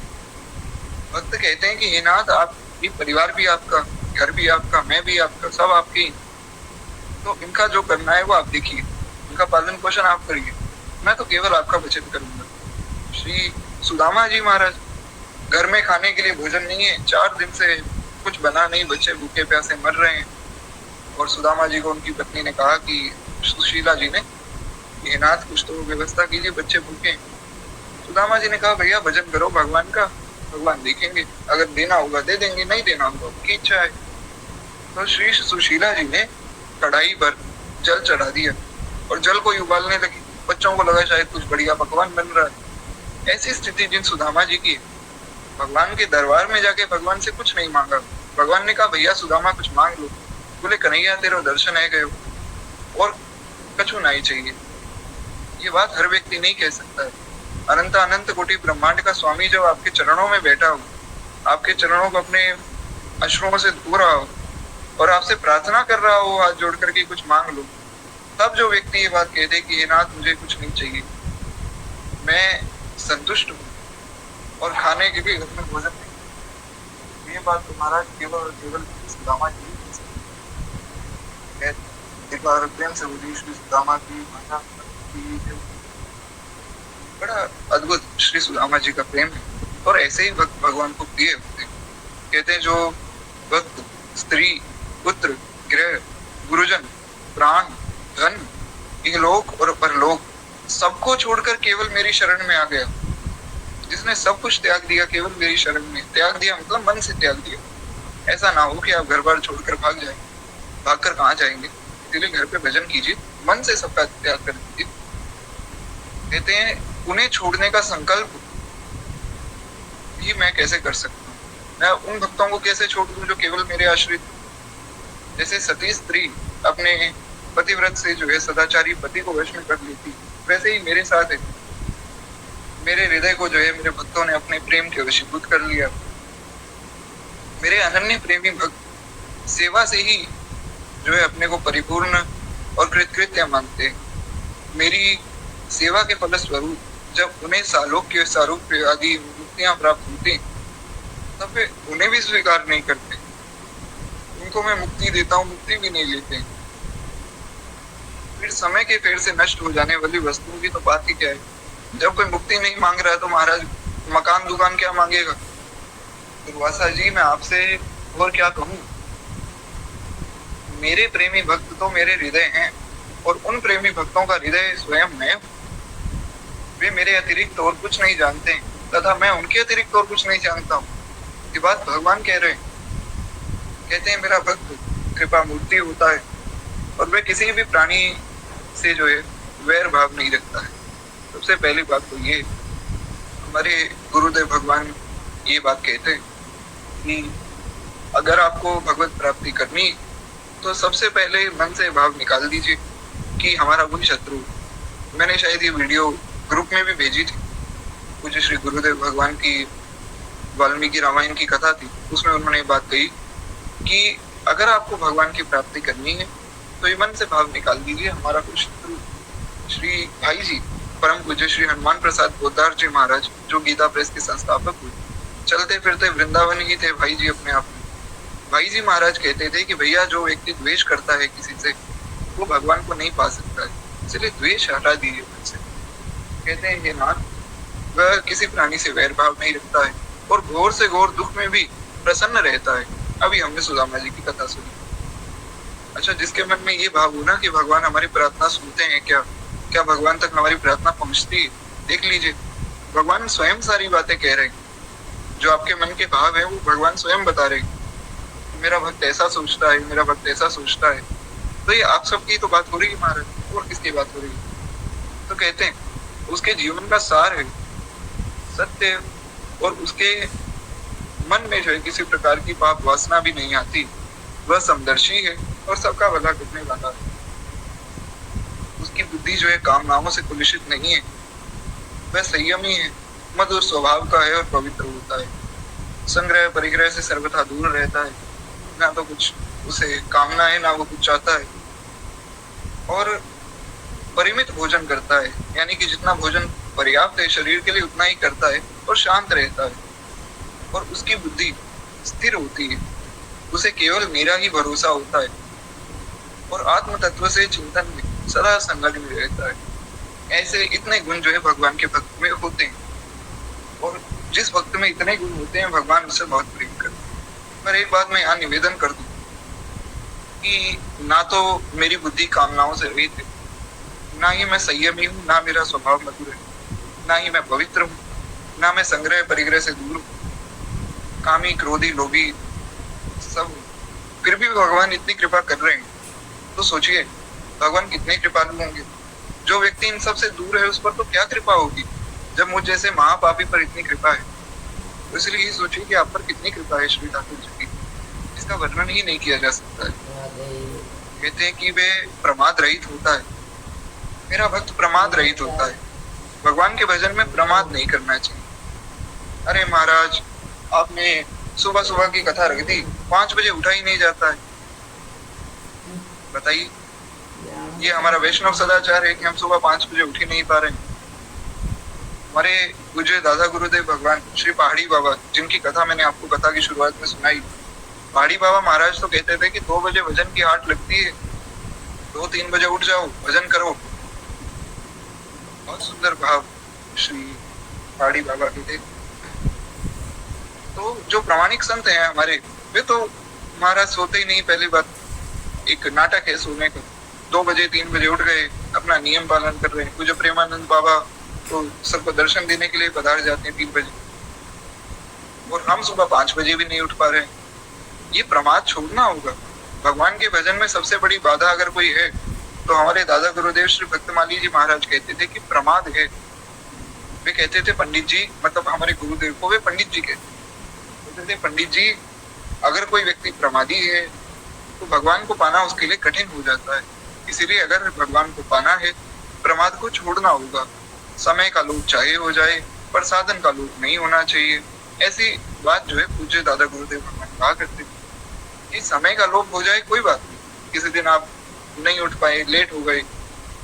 भक्त कहते हैं कि हे नाथ, आप ये परिवार भी आपका, घर भी आपका, मैं भी आपका, सब आपके, तो इनका जो करना है वो आप देखिए, इनका पालन पोषण आप करिए, मैं तो केवल आपका वचन करूंगा। श्री सुदामा जी महाराज, घर में खाने के लिए भोजन नहीं है, 4 दिन से कुछ बना नहीं, बच्चे भूखे प्यासे मर रहे हैं। और सुदामा जी को उनकी पत्नी ने कहा कि सुशीला जी ने, हे नाथ कुछ तो व्यवस्था कीजिए, बच्चे भूखे। सुदामा जी ने कहा भैया भजन करो भगवान का, भगवान देखेंगे, अगर देना होगा दे देंगे, नहीं देना होगा उनकी इच्छा है। तो श्री सुशीला जी ने कढ़ाई पर जल चढ़ा दिया और जल को उबालने लगी। बच्चों को लगा शायद कुछ बढ़िया पकवान बन रहा है। ऐसी स्थिति जिन सुदामा जी की, भगवान के दरबार में जाके भगवान से कुछ नहीं मांगा। भगवान ने कहा भैया सुदामा कुछ मांग लो। बोले कन्हैया तेरा दर्शन है गयो और कछु नहीं चाहिए। ये बात हर व्यक्ति नहीं कह सकता है। अनंत अनंत कोटि ब्रह्मांड का स्वामी जब आपके चरणों में बैठा हो, आपके चरणों को अपने अश्रुओं से धो रहा हो और आपसे प्रार्थना कर रहा हो हाथ जोड़ करके कुछ मांग लो, तब जो व्यक्ति ये बात कहते कि हे नाथ मुझे कुछ नहीं चाहिए, मैं संतुष्ट हूँ और खाने के भी घर में भोजन नहीं, ये बात तुम्हारा केवल केवल सुदामा जी एक बार प्रेम से बोली श्री सुदामा की माता की। बड़ा अद्भुत श्री सुदामा जी का प्रेम है और ऐसे ही भक्त भगवान को प्रिय होते हैं। कहते हैं जो भक्त स्त्री, पुत्र, गृह, गुरुजन, प्राण, धन, इहलोक और परलोक सबको छोड़कर केवल मेरी शरण में आ गया, जिसने सब कुछ त्याग दिया केवल मेरी शरण में, त्याग दिया मतलब मन से त्याग दिया। ऐसा ना हो कि आप घर बार छोड़कर भाग जाए, भागकर कहाँ जाएंगे, इसलिए घर पे भजन कीजिए, मन से सबका त्याग कर दीजिए। कहते हैं उन्हें छोड़ने का संकल्प भी मैं कैसे कर सकता हूँ, मैं उन भक्तों को कैसे छोड़ दूं जो केवल मेरे आश्रित। जैसे सती स्त्री अपने पतिव्रत से जो है सदाचारी पति को वश में कर लेती, वैसे ही मेरे साथ है। मेरे हृदय को जो है मेरे भक्तों ने अपने प्रेम के वशीभूत कर लिया। मेरे अनन्य प्रेमी भक्त सेवा से ही जो है अपने को परिपूर्ण और कृतकृत्य मानते हैं। मेरी सेवा के फलस्वरूप जब उन्हें सालोक्य सारूप्य आदि मुक्तियां प्राप्त होती, तब वे उन्हें भी स्वीकार नहीं करते। उनको मैं मुक्ति देता हूँ, मुक्ति भी नहीं लेते। फिर समय के फेर से नष्ट हो जाने वाली वस्तुओं की तो बात ही क्या है। जब कोई मुक्ति नहीं मांग रहा है तो महाराज मकान दुकान क्या मांगेगा। दुर्वासा जी मैं आपसे और क्या कहूँ, मेरे प्रेमी भक्त तो मेरे हृदय हैं और उन प्रेमी भक्तों का हृदय स्वयं मैं हूँ। वे मेरे अतिरिक्त और कुछ नहीं जानते तथा मैं उनके अतिरिक्त और कुछ नहीं जानता हूँ। ये बात भगवान कह रहे हैं। कहते हैं मेरा भक्त कृपा मूर्ति होता है और वे किसी भी प्राणी से जो है वैर भाव नहीं रखता है। सबसे पहली बात तो ये, हमारे गुरुदेव भगवान ये बात कहते हैं कि अगर आपको भगवत प्राप्ति करनी तो सबसे पहले मन से भाव निकाल दीजिए कि हमारा कोई शत्रु, मैंने शायद ये वीडियो ग्रुप में भी भेजी थी। पूज्य श्री गुरुदेव भगवान की वाल्मीकि रामायण की कथा थी, उसमें उन्होंने ये बात कही कि अगर आपको भगवान की प्राप्ति करनी है तो ये मन से भाव निकाल दीजिए, हमारा कुछ शत्रु श्री भाई जी परम पूज्य श्री हनुमान प्रसाद पोद्दार जी महाराज, जो गीता प्रेस के संस्थापक हुए, चलते फिरते वृंदावन ही थे भाई जी अपने आप में। भाई जी महाराज कहते थे कि भैया जो व्यक्ति द्वेष करता है किसी से वो भगवान को नहीं पा सकता है, इसलिए द्वेष हटा दीजिए मन से। कहते हैं ये नाथ, वह किसी प्राणी से वैर भाव नहीं रखता है और घोर से घोर दुख में भी प्रसन्न रहता है। अभी हमने सुदामा जी की कथा सुनी। अच्छा, जिसके मन में ये भाव हो ना कि भगवान हमारी प्रार्थना सुनते हैं, क्या भगवान तक हमारी प्रार्थना पहुंचती है, देख लीजिए भगवान स्वयं सारी बातें कह रहे हैं। जो आपके मन के भाव है वो भगवान स्वयं बता रहे हैं। मेरा भक्त ऐसा सोचता है, मेरा भक्त ऐसा सोचता है। तो ये आप सबकी तो बात हो रही है महाराज, और किसकी बात हो रही है? तो कहते हैं उसके जीवन का सार है सत्य, और उसके मन में जो है किसी प्रकार की पाप वासना भी नहीं आती। वह समदर्शी है और सबका भला करने वाला है। उसकी बुद्धि जो है कामनाओं से कुलुषित नहीं है। वह संयमी है, मधुर स्वभाव का है और पवित्र होता है। संग्रह परिग्रह से सर्वथा दूर रहता है, ना तो कुछ उसे कामना है ना वो कुछ चाहता है। और परिमित भोजन करता है, यानी कि जितना भोजन पर्याप्त है शरीर के लिए उतना ही करता है और शांत रहता है। और उसकी बुद्धि स्थिर होती है, उसे केवल मेरा ही भरोसा होता है और आत्म तत्व से चिंतन में सदा संलग्न में रहता है। ऐसे इतने गुण जो है भगवान के भक्त में होते हैं, और जिस भक्त में इतने गुण होते हैं भगवान उससे बहुत प्रेम करते हैं। पर एक बात मैं यहाँ निवेदन कर दूं कि ना तो मेरी बुद्धि कामनाओं से रहित है, ना ही मैं संयमी हूँ, ना मेरा स्वभाव मधुर है, ना ही मैं पवित्र हूँ, ना मैं संग्रह परिग्रह से दूर हूँ, कामी क्रोधी लोभी सब। फिर भी भगवान इतनी कृपा कर रहे हैं, तो सोचिए भगवान कितने कृपालु होंगे। जो व्यक्ति इन सब से दूर है उस पर तो क्या कृपा होगी, जब मुझ जैसे महापापी पर इतनी कृपा है। तो इसलिए सोचिए कि आप पर कितनी कृपा है श्री ठाकुर जी की, इसका वर्णन ही नहीं किया जा सकता है। कहते हैं कि वे प्रमाद रहित होता है, मेरा भक्त प्रमाद रहित होता है। भगवान के भजन में प्रमाद नहीं करना चाहिए। अरे महाराज, आपने सुबह सुबह की कथा रख दी, 5 बजे उठा ही नहीं जाता है। बताइए, ये हमारा वैष्णव सदाचार है कि हम सुबह 5 बजे उठ ही नहीं पा रहे हैं। हमारे पूज्य दादा गुरुदेव भगवान श्री पहाड़ी बाबा, जिनकी कथा मैंने आपको कथा की शुरुआत में सुनाई, पहाड़ी बाबा महाराज तो कहते थे कि 2 बजे भजन की हाट लगती है, 2-3 बजे उठ जाओ, भजन करो। बहुत सुंदर भाव श्री पहाड़ी बाबा के थे। तो जो प्रामाणिक संत हैं हमारे, वे तो महाराज सोते ही नहीं। पहली बात, एक नाटक है सोने का। 2 बजे 3 बजे उठ गए, अपना नियम पालन कर रहे हैं। पूज्य प्रेमानंद बाबा तो सबको दर्शन देने के लिए पधार जाते हैं 3 बजे, और हम सुबह 5 बजे भी नहीं उठ पा रहे हैं। ये प्रमाद छोड़ना होगा। भगवान के भजन में सबसे बड़ी बाधा अगर कोई है तो हमारे दादा गुरुदेव श्री भक्तमाली जी महाराज कहते थे कि प्रमाद है। वे कहते थे पंडित जी, मतलब हमारे गुरुदेव को वे पंडित जी कहते थे, पंडित जी अगर कोई व्यक्ति प्रमादी है तो भगवान को पाना उसके लिए कठिन हो जाता है। इसीलिए अगर भगवान को पाना है प्रमाद को छोड़ना होगा। समय का लोभ चाहे हो जाए पर साधन का लोभ नहीं होना चाहिए। ऐसी बात जो है पूज्य दादा गुरुदेव भगवान कहा करते थे कि समय का लोभ हो जाए कोई बात नहीं, किसी दिन आप नहीं उठ पाए, लेट हो गए,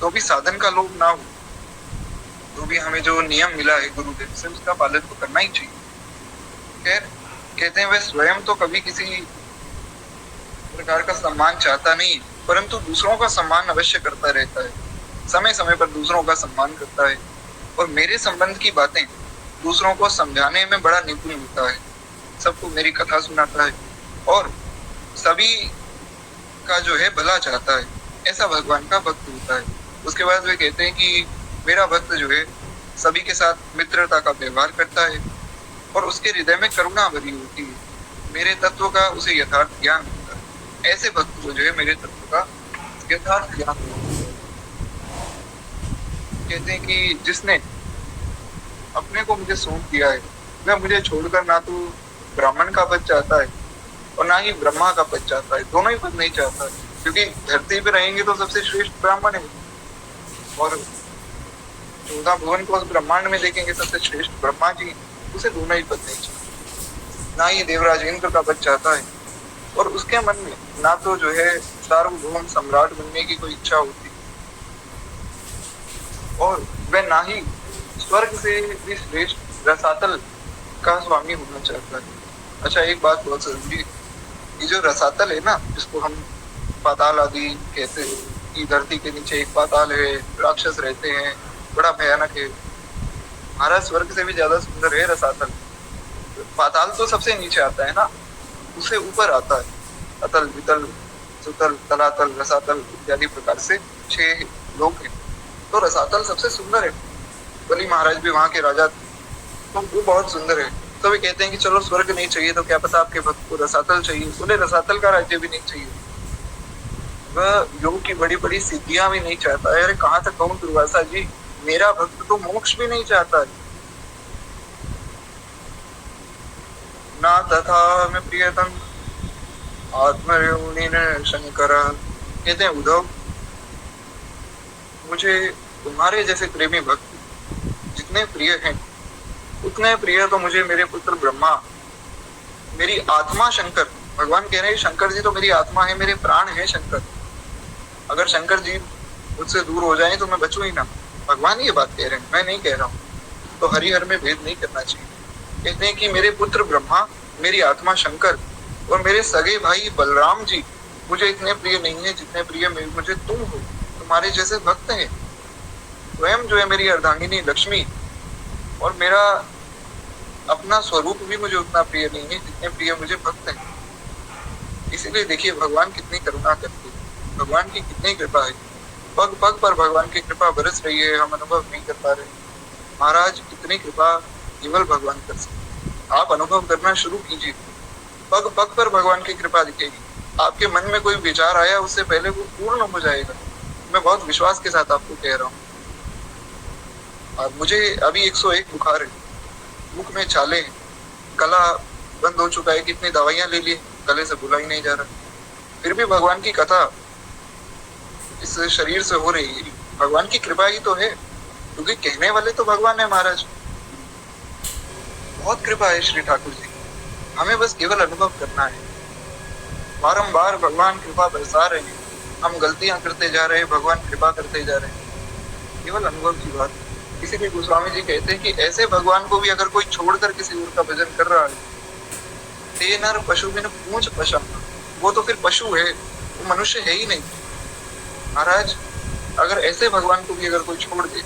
तो भी साधन का लोभ ना हो, तो भी हमें जो नियम मिला है गुरुदेव से उसका पालन तो करना ही चाहिए। खैर, कहते हैं वह स्वयं तो कभी किसी प्रकार का सम्मान चाहता नहीं, परंतु दूसरों का सम्मान अवश्य करता रहता है। समय समय पर दूसरों का सम्मान करता है और मेरे संबंध की बातें दूसरों को समझाने में बड़ा निपुण होता है। सबको मेरी कथा सुनाता है और सभी का जो है भला चाहता है। ऐसा भगवान का भक्त होता है। उसके बाद वे कहते हैं कि मेरा भक्त जो है सभी के साथ मित्रता का व्यवहार करता है और उसके हृदय में करुणा भरी होती है। मेरे तत्व का उसे यथार्थ ज्ञान होता है। ऐसे भक्त को जो है मेरे तत्व का यथार्थ ज्ञान होता है। कहते हैं कि जिसने अपने को मुझे सौंप दिया है वह मुझे छोड़कर ना तो ब्राह्मण का पद चाहता है और ना ही ब्रह्मा का पद चाहता है। दोनों ही पद नहीं चाहता है, क्योंकि धरती पे रहेंगे तो सबसे श्रेष्ठ ब्राह्मण है और 14 भुवन को उस ब्रह्मांड में देखेंगे, सबसे श्रेष्ठ ब्रह्मा जी, उसे दोनों ही पद नहीं चाहिए। ना ही देवराज इंद्र का पद चाहता है, और उसके मन में ना तो जो है सार्वभौम सम्राट बनने की कोई इच्छा होती, और वह ना ही स्वर्ग से भी श्रेष्ठ रसातल का स्वामी होना चाहता है। अच्छा, एक बात बहुत जरूरी है, ये जो रसातल है ना, जिसको हम पाताल आदि कहते हैं, कि धरती के नीचे एक पाताल है, राक्षस रहते हैं, बड़ा भयानक है। हमारा स्वर्ग से भी ज्यादा सुंदर है रसातल। पाताल तो सबसे नीचे आता है ना, उससे ऊपर आता है अतल, वितल, सुतल, तलातल, रसातल इत्यादि प्रकार से 6 लोक हैं। तो रसातल सबसे सुंदर है। बलि महाराज भी वहां के राजा थे, तो वो बहुत सुंदर है। तो वे कहते हैं कि चलो स्वर्ग नहीं चाहिए तो क्या पता आपके भक्त को रसातल चाहिए। उन्हें रसातल का राज्य भी नहीं चाहिए, वह योग की बड़ी बड़ी सिद्धियां भी नहीं चाहता है। अरे कहाँ तक कहूँ दुर्वासा जी, मेरा भक्त तो मोक्ष भी नहीं चाहता है। ना तथा में प्रियतम आत्मयोनिन शंकर, कहते हैं उद्धव, मुझे तुम्हारे जैसे प्रेमी भक्त जितने प्रिय हैं, उतने प्रिय तो मुझे मेरे पुत्र ब्रह्मा, मेरी आत्मा शंकर। भगवान कह रहे हैं शंकर जी तो मेरी आत्मा है, मेरे प्राण है शंकर। अगर शंकर जी मुझसे दूर हो जाएं तो मैं बचूं ही ना। भगवान ये बात कह रहे हैं, मैं नहीं कह रहा हूँ। तो हरिहर में भेद नहीं करना चाहिए। कहते हैं कि मेरे पुत्र ब्रह्मा, मेरी आत्मा शंकर और मेरे सगे भाई बलराम जी मुझे इतने प्रिय नहीं है जितने प्रिय मुझे तुम हो, तुम्हारे जैसे भक्त हैं। स्वयं जो है मेरी अर्धांगिनी लक्ष्मी और मेरा अपना स्वरूप भी मुझे उतना प्रिय नहीं है जितने प्रिय मुझे भक्त हैं। इसीलिए देखिए भगवान कितनी करुणा करते हैं, भगवान की कितनी कृपा है। पग पग पर भगवान की कृपा बरस रही है, हम अनुभव नहीं कर पा रहे। महाराज इतनी कृपा केवल भगवान कर सकते, आप अनुभव करना शुरू कीजिए। पग पग पर भगवान की कृपा दिखेगी। आपके मन में कोई विचार आया उससे पहले वो पूर्ण हो जाएगा। मैं बहुत विश्वास के साथ आपको कह रहा हूँ। और मुझे अभी 101 बुखार है, मुख में छाले हैं, गला बंद हो चुका है, कितनी दवाइयां ले ली, गले से बुला ही नहीं जा रहा। फिर भी भगवान की कथा इस शरीर से हो रही है। भगवान की कृपा ही तो है, क्योंकि कहने वाले तो भगवान है महाराज। बहुत कृपा है श्री ठाकुर जी, हमें बस केवल अनुभव करना है। बारंबार भगवान कृपा बरसा रहे हैं, हम गलतियां करते जा रहे हैं, भगवान कृपा करते जा रहे हैं। केवल अनुभव की बात। इसीलिए गोस्वामी जी कहते हैं कि ऐसे भगवान को भी अगर कोई छोड़कर किसी और का भजन कर रहा है, ते नर पशु बिन पूंछ पशम, वो तो फिर पशु है, वो मनुष्य है ही नहीं। महाराज अगर ऐसे भगवान को भी अगर कोई छोड़ दे,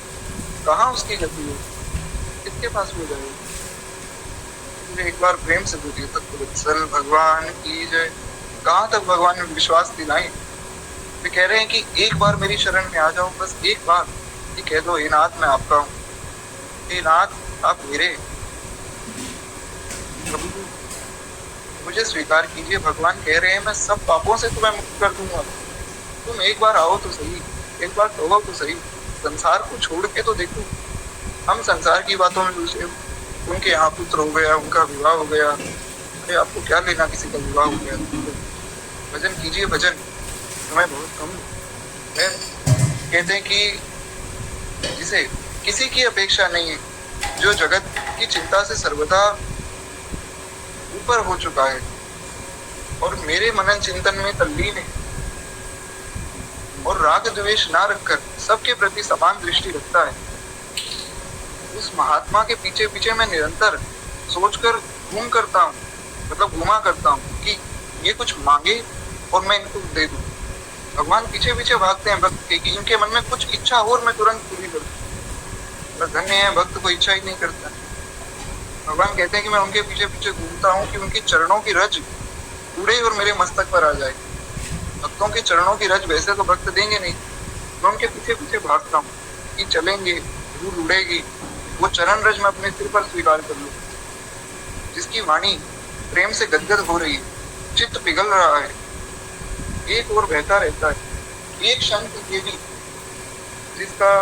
कहाँ उसकी गति हो, किसके पास हो जाएगी। एक बार प्रेम से बोलिए तत्वत्सल भगवान की जय। कहाँ तक भगवान में विश्वास दिलाएं। वे कह रहे हैं कि एक बार मेरी शरण में आ जाओ, बस एक बार ये कह दो, हे नाथ मैं आपका हूँ, हे नाथ आप मेरे, प्रभु मुझे स्वीकार कीजिए। भगवान कह रहे हैं मैं सब पापों से तुम्हें मुक्त कर दूंगा, तुम एक बार आओ तो सही, एक बार कहो तो सही, संसार को छोड़ के तो देखो। हम संसार की बातों में घुसे, उनके यहाँ पुत्र हो गया, उनका विवाह हो गया, अरे आपको क्या लेना किसी का विवाह हो गया। भजन कीजिए, भजन समय बहुत कम है। कहते हैं कि जिसे किसी की अपेक्षा नहीं है, जो जगत की चिंता से सर्वदा ऊपर हो चुका है और मेरे मनन चिंतन में तल्लीन है और राग द्वेष ना रखकर सबके प्रति समान दृष्टि रखता है, उस महात्मा के पीछे पीछे मैं निरंतर सोचकर घूम करता हूँ, मतलब घूमा करता हूँ कि ये कुछ मांगे और मैं इनको दे दूं। भगवान पीछे पीछे भागते हैं भक्त के कि इनके मन में कुछ इच्छा हो और मैं तुरंत पूरी कर दूं। धन्य है भक्त को इच्छा ही नहीं करता। भगवान कहते हैं कि मैं उनके पीछे पीछे घूमता हूँ कि उनके चरणों की रज उड़े और मेरे मस्तक पर आ जाए। भक्तों के चरणों की रज वैसे तो भक्त देंगे नहीं, मैं उनके पीछे पीछे भागता हूँ कि चलेंगे, धूल उड़ेगी, वो चरण रज मैं अपने सिर पर स्वीकार कर लूँ। जिसकी वाणी प्रेम से गदगद हो रही है, चित्त पिघल रहा है, एक और बहता रहता है, एक क्षण के लिए भी जिसका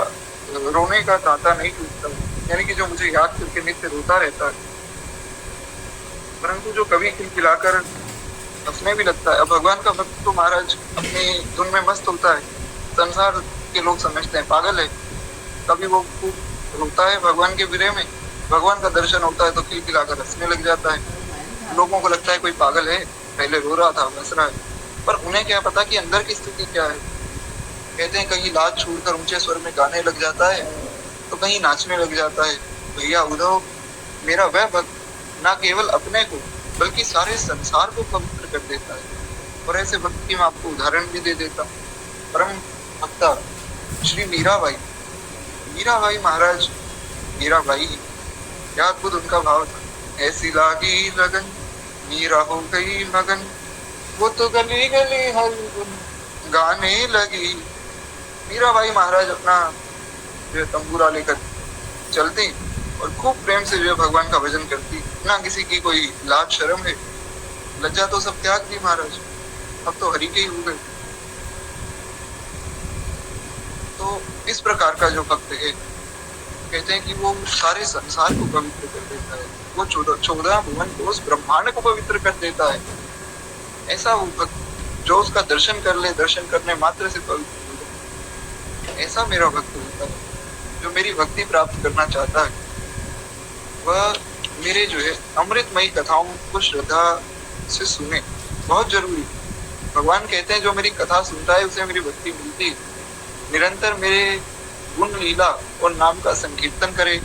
रोने का तांता नहीं टूटता, यानी कि जो मुझे याद करके नित्य रोता रहता है, परंतु जो कभी खिलखिलाकर हंसने भी लगता है। अब भगवान का भक्त तो महाराज अपनी धुन में मस्त होता है, संसार के लोग समझते हैं पागल है, कभी वो खूब रोता है भगवान के विरह में, भगवान का दर्शन होता है तो खिलखिलाकर हंसने लग जाता है। लोगों को लगता है कोई पागल है, पहले रो रहा था हंस रहा है, पर उन्हें क्या पता कि अंदर की स्थिति क्या है। कहते हैं कहीं लाज छोड़कर ऊंचे स्वर में गाने लग जाता है तो कहीं नाचने लग जाता है। भैया उद्धव, मेरा वह भक्त न केवल अपने को बल्कि सारे संसार को पवित्र कर देता है। और ऐसे भक्त की मैं आपको उदाहरण भी दे देता हूँ। परम भक्ता श्री मीराबाई, मीराबाई महाराज, मीराबाई, क्या अद्भुत उनका भाव था। ऐसी लागी लगन मीरा हो गई मगन, वो तो गली गली हर गुन गाने लगी। मीराबाई महाराज अपना जो तंबूरा लेकर चलती और खूब प्रेम से जो भगवान का भजन करती, ना किसी की कोई लाज शर्म है, लज्जा तो सब त्याग दी महाराज, अब तो हरि के ही हो गए। तो इस प्रकार का जो भक्त है, कहते हैं कि वो सारे संसार को पवित्र कर देता है, वो 14 भुवन को, उस ब्रह्मांड को पवित्र कर देता है। ऐसा वो भक्त जो उसका दर्शन कर ले, दर्शन करने मात्र से पवित्र हो जाए, ऐसा मेरा भक्त होता है। जो मेरी भक्ति प्राप्त करना चाहता है वह मेरे जो है अमृतमयी कथाओं को श्रद्धा से सुने, बहुत जरूरी। भगवान कहते हैं जो मेरी कथा सुनता है उसे मेरी भक्ति मिलती है। निरंतर मेरे गुण लीला और नाम का संकीर्तन करे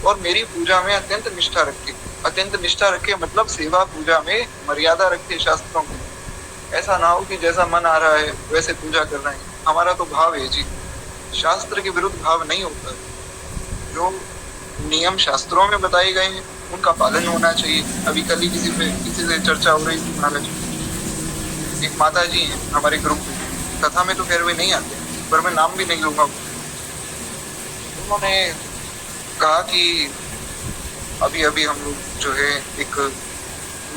और मेरी पूजा में अत्यंत निष्ठा रखे। अत्यंत निष्ठा रखे मतलब सेवा पूजा में मर्यादा रखे शास्त्रों में। ऐसा ना हो कि जैसा मन आ रहा है वैसे पूजा कर रहे हैं। हमारा तो भाव है जी, शास्त्र के विरुद्ध भाव नहीं होता। जो नियम शास्त्रों में बताए गए हैं उनका पालन होना चाहिए। अभी कल ही किसी से चर्चा हो रही थी महाराज, एक माता जी हैं हमारे ग्रुप में, कथा में तो खैर वे नहीं आते पर मैं नाम भी नहीं लूंगा। उन्होंने कहा कि अभी अभी हम लोग जो है एक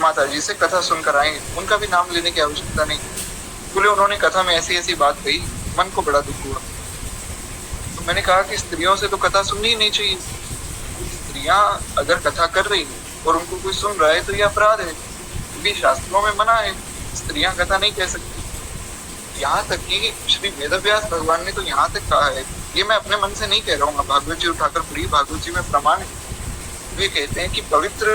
माता जी से कथा सुनकर आएंगे, उनका भी नाम लेने की आवश्यकता नहीं। बोले उन्होंने कथा में ऐसी ऐसी बात कही, मन को बड़ा दुख हुआ। तो मैंने कहा कि स्त्रियों से तो कथा सुननी ही नहीं चाहिए। स्त्रियां अगर कथा कर रही है और उनको कोई सुन रहा है तो ये अपराध है, क्योंकि शास्त्रों में मना है, स्त्रियां कथा नहीं कह सकती। यहाँ तक कि श्री वेदव्यास भगवान ने तो यहाँ तक कहा है, ये मैं अपने मन से नहीं कह रहा हूँ, भागवत जी उठाकर पूरी भागवत जी में प्रमाण है। वे कहते हैं कि पवित्र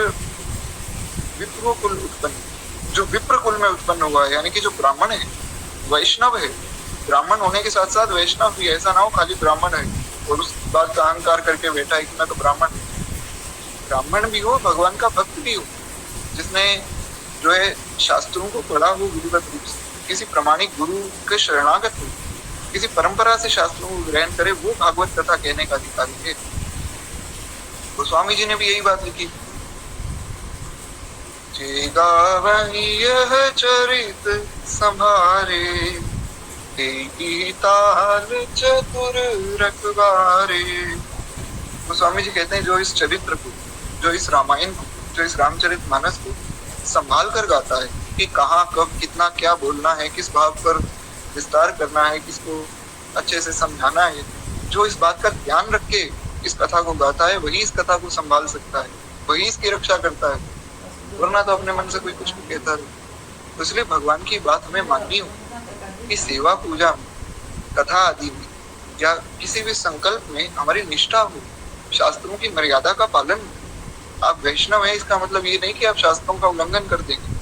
विप्र कुल उत्पन्न, जो विप्र कुल में उत्पन्न हुआ है, यानी कि जो ब्राह्मण है, वैष्णव है, ब्राह्मण होने के साथ साथ वैष्णव भी, ऐसा ना हो खाली ब्राह्मण है और उस बात का अहंकार करके बैठा है कि मैं तो ब्राह्मण हूँ। ब्राह्मण भी हो, भगवान का भक्त भी हो, जिसने जो है शास्त्रों को पढ़ा हो विधिवत रूप से, किसी प्रमाणिक गुरु के शरणागत हो, किसी परंपरा से शास्त्रों को ग्रहण करे, वो भागवत कथा कहने का अधिकारी है। गोस्वामी जी ने भी यही बात लिखी, जे गावहि यह चरित संभारे, ताल चतुर रखवारे। गोस्वामी जी कहते हैं जो इस चरित्र को, जो इस रामायण को, जो इस रामचरित मानस को संभाल कर गाता है कि कहाँ कब कितना क्या बोलना है, किस भाव पर विस्तार करना है, किसको अच्छे से समझाना है, जो इस बात का ध्यान रख के इस कथा को गाता है वही इस कथा को संभाल सकता है, वही इसकी रक्षा करता है, वरना तो अपने मन से कोई कुछ भी कहता है। तो इसलिए भगवान की बात हमें माननी हो कि सेवा पूजा में, कथा आदि में या किसी भी संकल्प में हमारी निष्ठा हो, शास्त्रों की मर्यादा का पालन हो। आप वैष्णव है इसका मतलब ये नहीं कि आप शास्त्रों का उल्लंघन कर देंगे,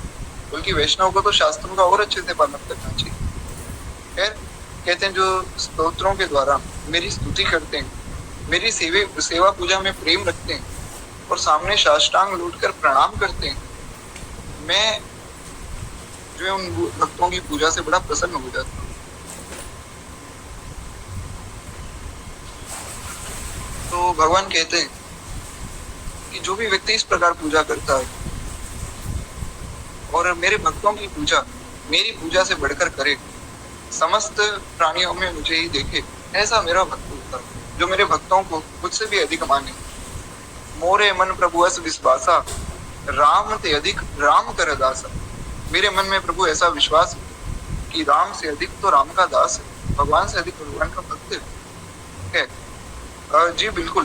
बल्कि वैष्णव को तो शास्त्रों का और अच्छे से पालन करना चाहिए। खैर कहते हैं जो स्तोत्रों के द्वारा मेरी स्तुति करते हैं, मेरी सेवा पूजा में प्रेम रखते हैं और सामने साष्टांग लौटकर प्रणाम करते हैं, मैं जो है उन भक्तों की पूजा से बड़ा प्रसन्न हो जाता हूँ। तो भगवान कहते हैं कि जो भी व्यक्ति इस प्रकार पूजा करता है और मेरे भक्तों की पूजा मेरी पूजा से बढ़कर करे, समस्त प्राणियों में मुझे ही देखे, ऐसा मेरा भक्त होता है। जो मेरे भक्तों को मुझसे भी अधिक माने। मोरे मन प्रभु अस विश्वासा, राम ते अधिक राम कर दासा। मेरे मन में प्रभु ऐसा विश्वास है कि राम से अधिक तो राम का दास है, भगवान से अधिक भगवान का भक्त है। जी बिल्कुल,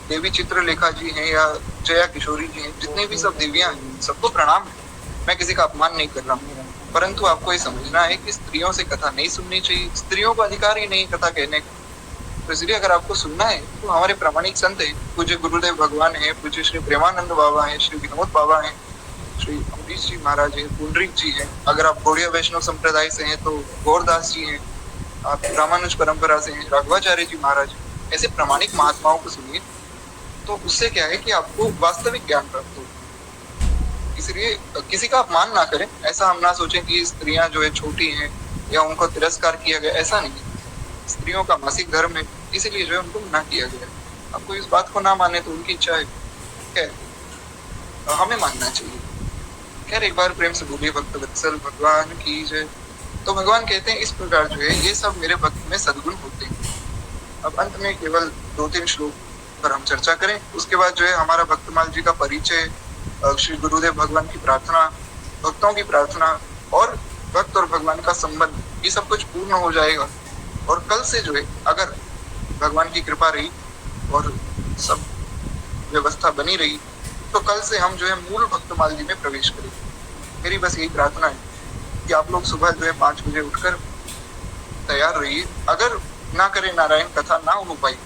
देवी चित्रलेखा जी हैं या जया किशोरी जी हैं, जितनी भी सब देवियां हैं, सबको प्रणाम है। मैं किसी का अपमान नहीं कर रहा हूँ, परंतु आपको ये समझना है कि स्त्रियों से कथा नहीं सुननी चाहिए। स्त्रियों को अधिकार ही नहीं कथा कहने का। तो इसलिए अगर आपको सुनना है तो हमारे प्रामाणिक संत है, पूज्य गुरुदेव भगवान है, पूज्य श्री प्रेमानंद बाबा है, श्री विनोद बाबा है, श्री अमरीश जी महाराज है, पुंडरीक जी है। अगर आप गौड़िया वैष्णव संप्रदाय से हैं तो गौरदास जी हैं। आप रामानुज परंपरा से हैं, राघवाचार्य जी महाराज। ऐसे प्रामाणिक महात्माओं को सुनिए, तो उससे क्या है कि आपको वास्तविक ज्ञान प्राप्त हो। इसलिए किसी का अपमान ना करें, ऐसा हम ना सोचें कि स्त्रियां जो है छोटी हैं या उनको तिरस्कार किया गया, ऐसा नहीं है। स्त्रियों का मासिक धर्म है, इसीलिए जो है उनको मना किया गया है। आपको इस बात को ना माने तो उनकी इच्छा है, खैर हमें मानना चाहिए। खैर एक बार प्रेम से बोलिए भक्त वत्सल भगवान की जय। तो भगवान कहते हैं इस प्रकार जो है ये सब मेरे भक्त में सद्गुण होते हैं। अब अंत में केवल 2-3 श्लोक पर हम चर्चा करें, उसके बाद जो है हमारा भक्तमाल जी का परिचय, श्री गुरुदेव भगवान की प्रार्थना, भक्तों की प्रार्थना और भक्त और भगवान का संबंध, ये सब कुछ पूर्ण हो जाएगा। और कल से जो है अगर भगवान की कृपा रही और सब व्यवस्था बनी रही तो कल से हम जो है मूल भक्तमाल जी में प्रवेश करेंगे। मेरी बस यही प्रार्थना है कि आप लोग सुबह जो है 5 बजे उठकर तैयार रहिए। अगर ना करे नारायण कथा ना हो पाई,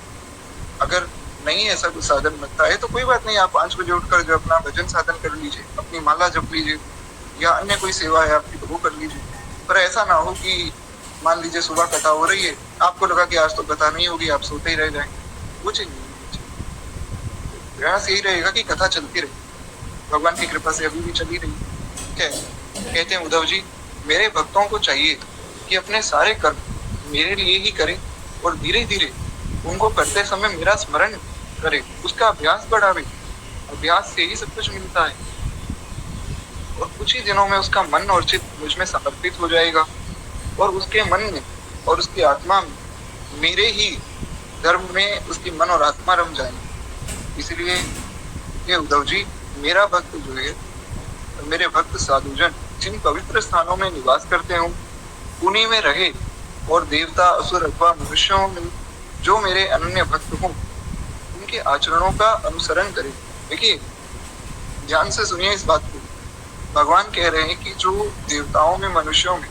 अगर नहीं ऐसा कुछ साधन लगता है तो कोई बात नहीं, आप 5 बजे उठकर जो अपना भजन साधन कर लीजिए, अपनी माला जप लीजिए या अन्य कोई सेवा है आपकी तो वो कर लीजिए। पर ऐसा ना हो कि मान लीजिए सुबह कथा हो रही है, आपको लगा कि आज तो कथा नहीं होगी, आप सोते ही रह जाएंगे, वो चीज नहीं। प्रयास यही रहेगा कि कथा चलती रहे, भगवान की कृपा से अभी भी चली रही। क्या कहते हैं उद्धव जी, मेरे भक्तों को चाहिए कि अपने सारे कर्म मेरे लिए ही करें और धीरे धीरे उनको करते समय मेरा स्मरण करे, उसका अभ्यास बढ़ावे। अभ्यास से ही सब कुछ मिलता है और कुछ ही दिनों में उसका मन और चित्त मुझ में समर्पित हो जाएगा और उसके मन में और उसकी आत्मा में मेरे ही धर्म में उसकी मन और आत्मा रम जाएंगे। इसलिए ये उद्धव जी, मेरा भक्त जो है, मेरे भक्त साधुजन जिन पवित्र स्थानों में निवास करते हो उन्हीं में रहे और देवता असुर अथवा मनुष्यों में जो मेरे अनन्य भक्त हों उनके आचरणों का अनुसरण करें। देखिए ध्यान से सुनिए इस बात को, भगवान कह रहे हैं कि जो देवताओं में, मनुष्यों में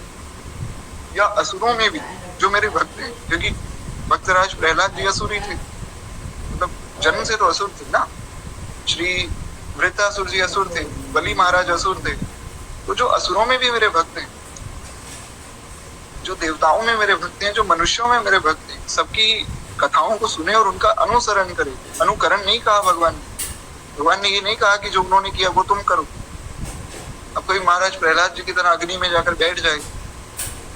या असुरों में भी जो मेरे भक्त हैं, क्योंकि भक्तराज प्रहलाद जी असुरी थे, मतलब जन्म से तो असुर थे ना। श्री वृत्तासुर जी असुर थे, बलि महाराज असुर थे। तो जो असुरों में भी मेरे भक्त हैं, जो देवताओं में मेरे भक्त हैं, जो मनुष्यों में मेरे भक्त हैं, सबकी कथाओं को सुने और उनका अनुसरण करें। अनुकरण नहीं कहा भगवान ने। भगवान ने ये नहीं कहा कि जो उन्होंने किया वो तुम करो। अब कोई महाराज प्रहलाद जी की तरह अग्नि में जाकर बैठ जाए,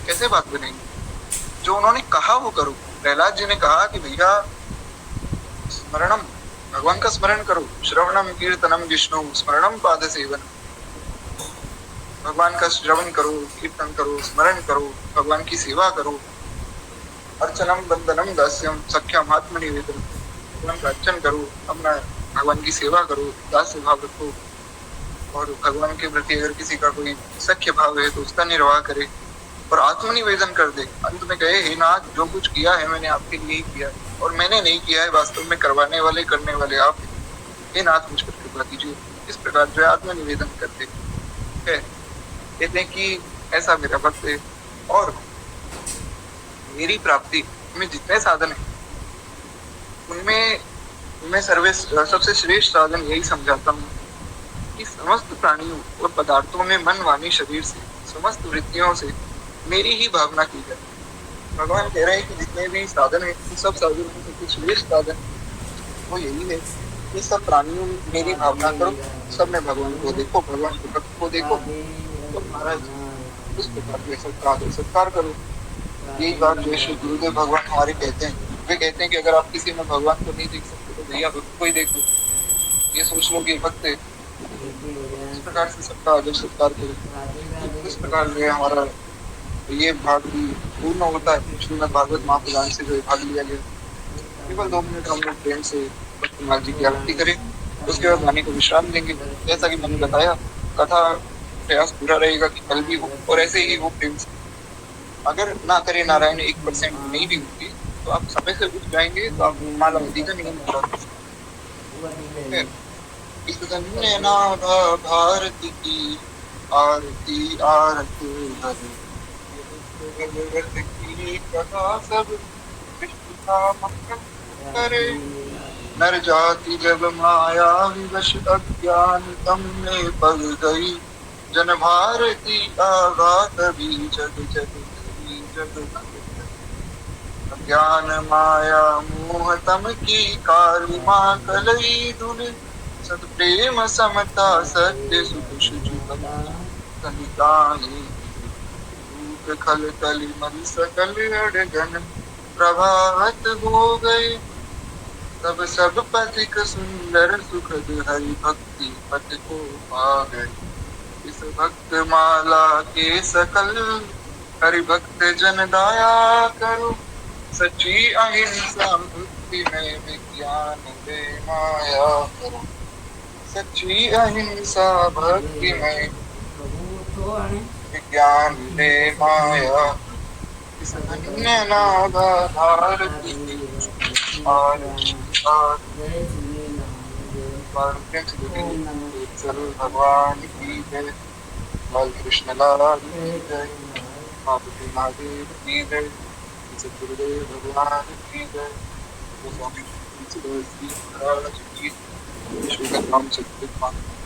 कैसे बात बनेगी। जो उन्होंने कहा वो करो। प्रहलाद जी ने कहा कि भैया स्मरणम, भगवान का स्मरण करो, श्रवणम कीर्तनम विष्णु स्मरणम पाद सेवन। भगवान का श्रवण करो, कीर्तन करो, स्मरण करो, भगवान की सेवा करो। अर्चनम बंदनम दास्यम सख्यम आत्मनिवेदन, भगवान का अर्चन करो, अपना भगवान की सेवा करो, दास्य भाव रखो। और भगवान के प्रति अगर किसी का कोई सख्य भाव है तो उसका निर्वाह करे और आत्मनिवेदन कर दे। अंत में कहे, हे नाथ, जो कुछ किया है मैंने आपके लिए ही किया है और मैंने नहीं किया है, वास्तव में करवाने वाले, करने वाले आप। हे नाथ, मुझ पर कृपा कीजिए। इस प्रकार जो है आत्मनिवेदन करते है। कहते हैं कि ऐसा मेरा भक्त है और मेरी प्राप्ति में जितने साधन है उनमें मैं सबसे श्रेष्ठ साधन यही समझाता हूँ कि समस्त प्राणियों और पदार्थों में मन, वाणी, शरीर से, समस्त वृत्तियों से मेरी ही भावना की जाए। भगवान कह रहे हैं कि जितने भी साधन है, सब साधनों में सबसे श्रेष्ठ साधन वो यही है कि सब प्राणियों में मेरी भावना करो, सब में भगवान को देखो, भगवान के भक्त को देखो। तो महाराज इस प्रकार के सत्कार करो। यही बात जो श्री गुरुदेव भगवान हमारे कहते हैं। वे कहते हैं कि अगर आप किसी में भगवान को नहीं देख सकते तो भैया भक्त को ही देख लो। ये सोच लो कि भक्त है। इस प्रकार से सबका आदर सत्कार करो। इस प्रकार जो है हमारा ये भाग भी पूर्ण होता है। श्रीमद् भागवत महापुराण से जो भाग लिया गया। केवल 2 मिनट हम लोग प्रेम से भक्तमाल जी की आरती करें, उसके बाद वाणी को विश्राम देंगे। जैसा कि मैंने बताया, कथा प्रयास पूरा रहेगा कि कल भी हो और ऐसे ही हो प्रेम से। अगर ना करे नारायण 1% नहीं भी होती तो आप समय से उठ जाएंगे तो आप माला अवधि का नियम पूरा कर सकते। इस नाभा भारती की आरती आरती की कथा सब विष्णु का मंगल करे। नर जाति जब माया विवश अज्ञान तम में पल गई। जन भारती आगा तभी जग जग धरी जग ज्ञान माया मोह तम की काली माँ कलई धुल। सत प्रेम समता सत्य सुख जुगल कलिकानी। भूख खल कली मल सकल अड़गन प्रभावत हो गए। तब सब पथिक सुंदर सुखद हरि भक्ति पथ को पा गए। इस भक्त माला के सकल हरि भक्त जन दाया करो। सच्ची अहिंसा भक्ति में विज्ञान दे माया करो। सच्ची अहिंसा भक्ति में विज्ञान दे माया। इस धन्य नागा भारती भगवान की जय। बाल कृष्ण लाल की जय। माधुरी महादेव की जय। सतगुरुदेव भगवान की जय। स्वामी तुलसीदास जी महाराज की। विश्वनाथ राम चरित मानस।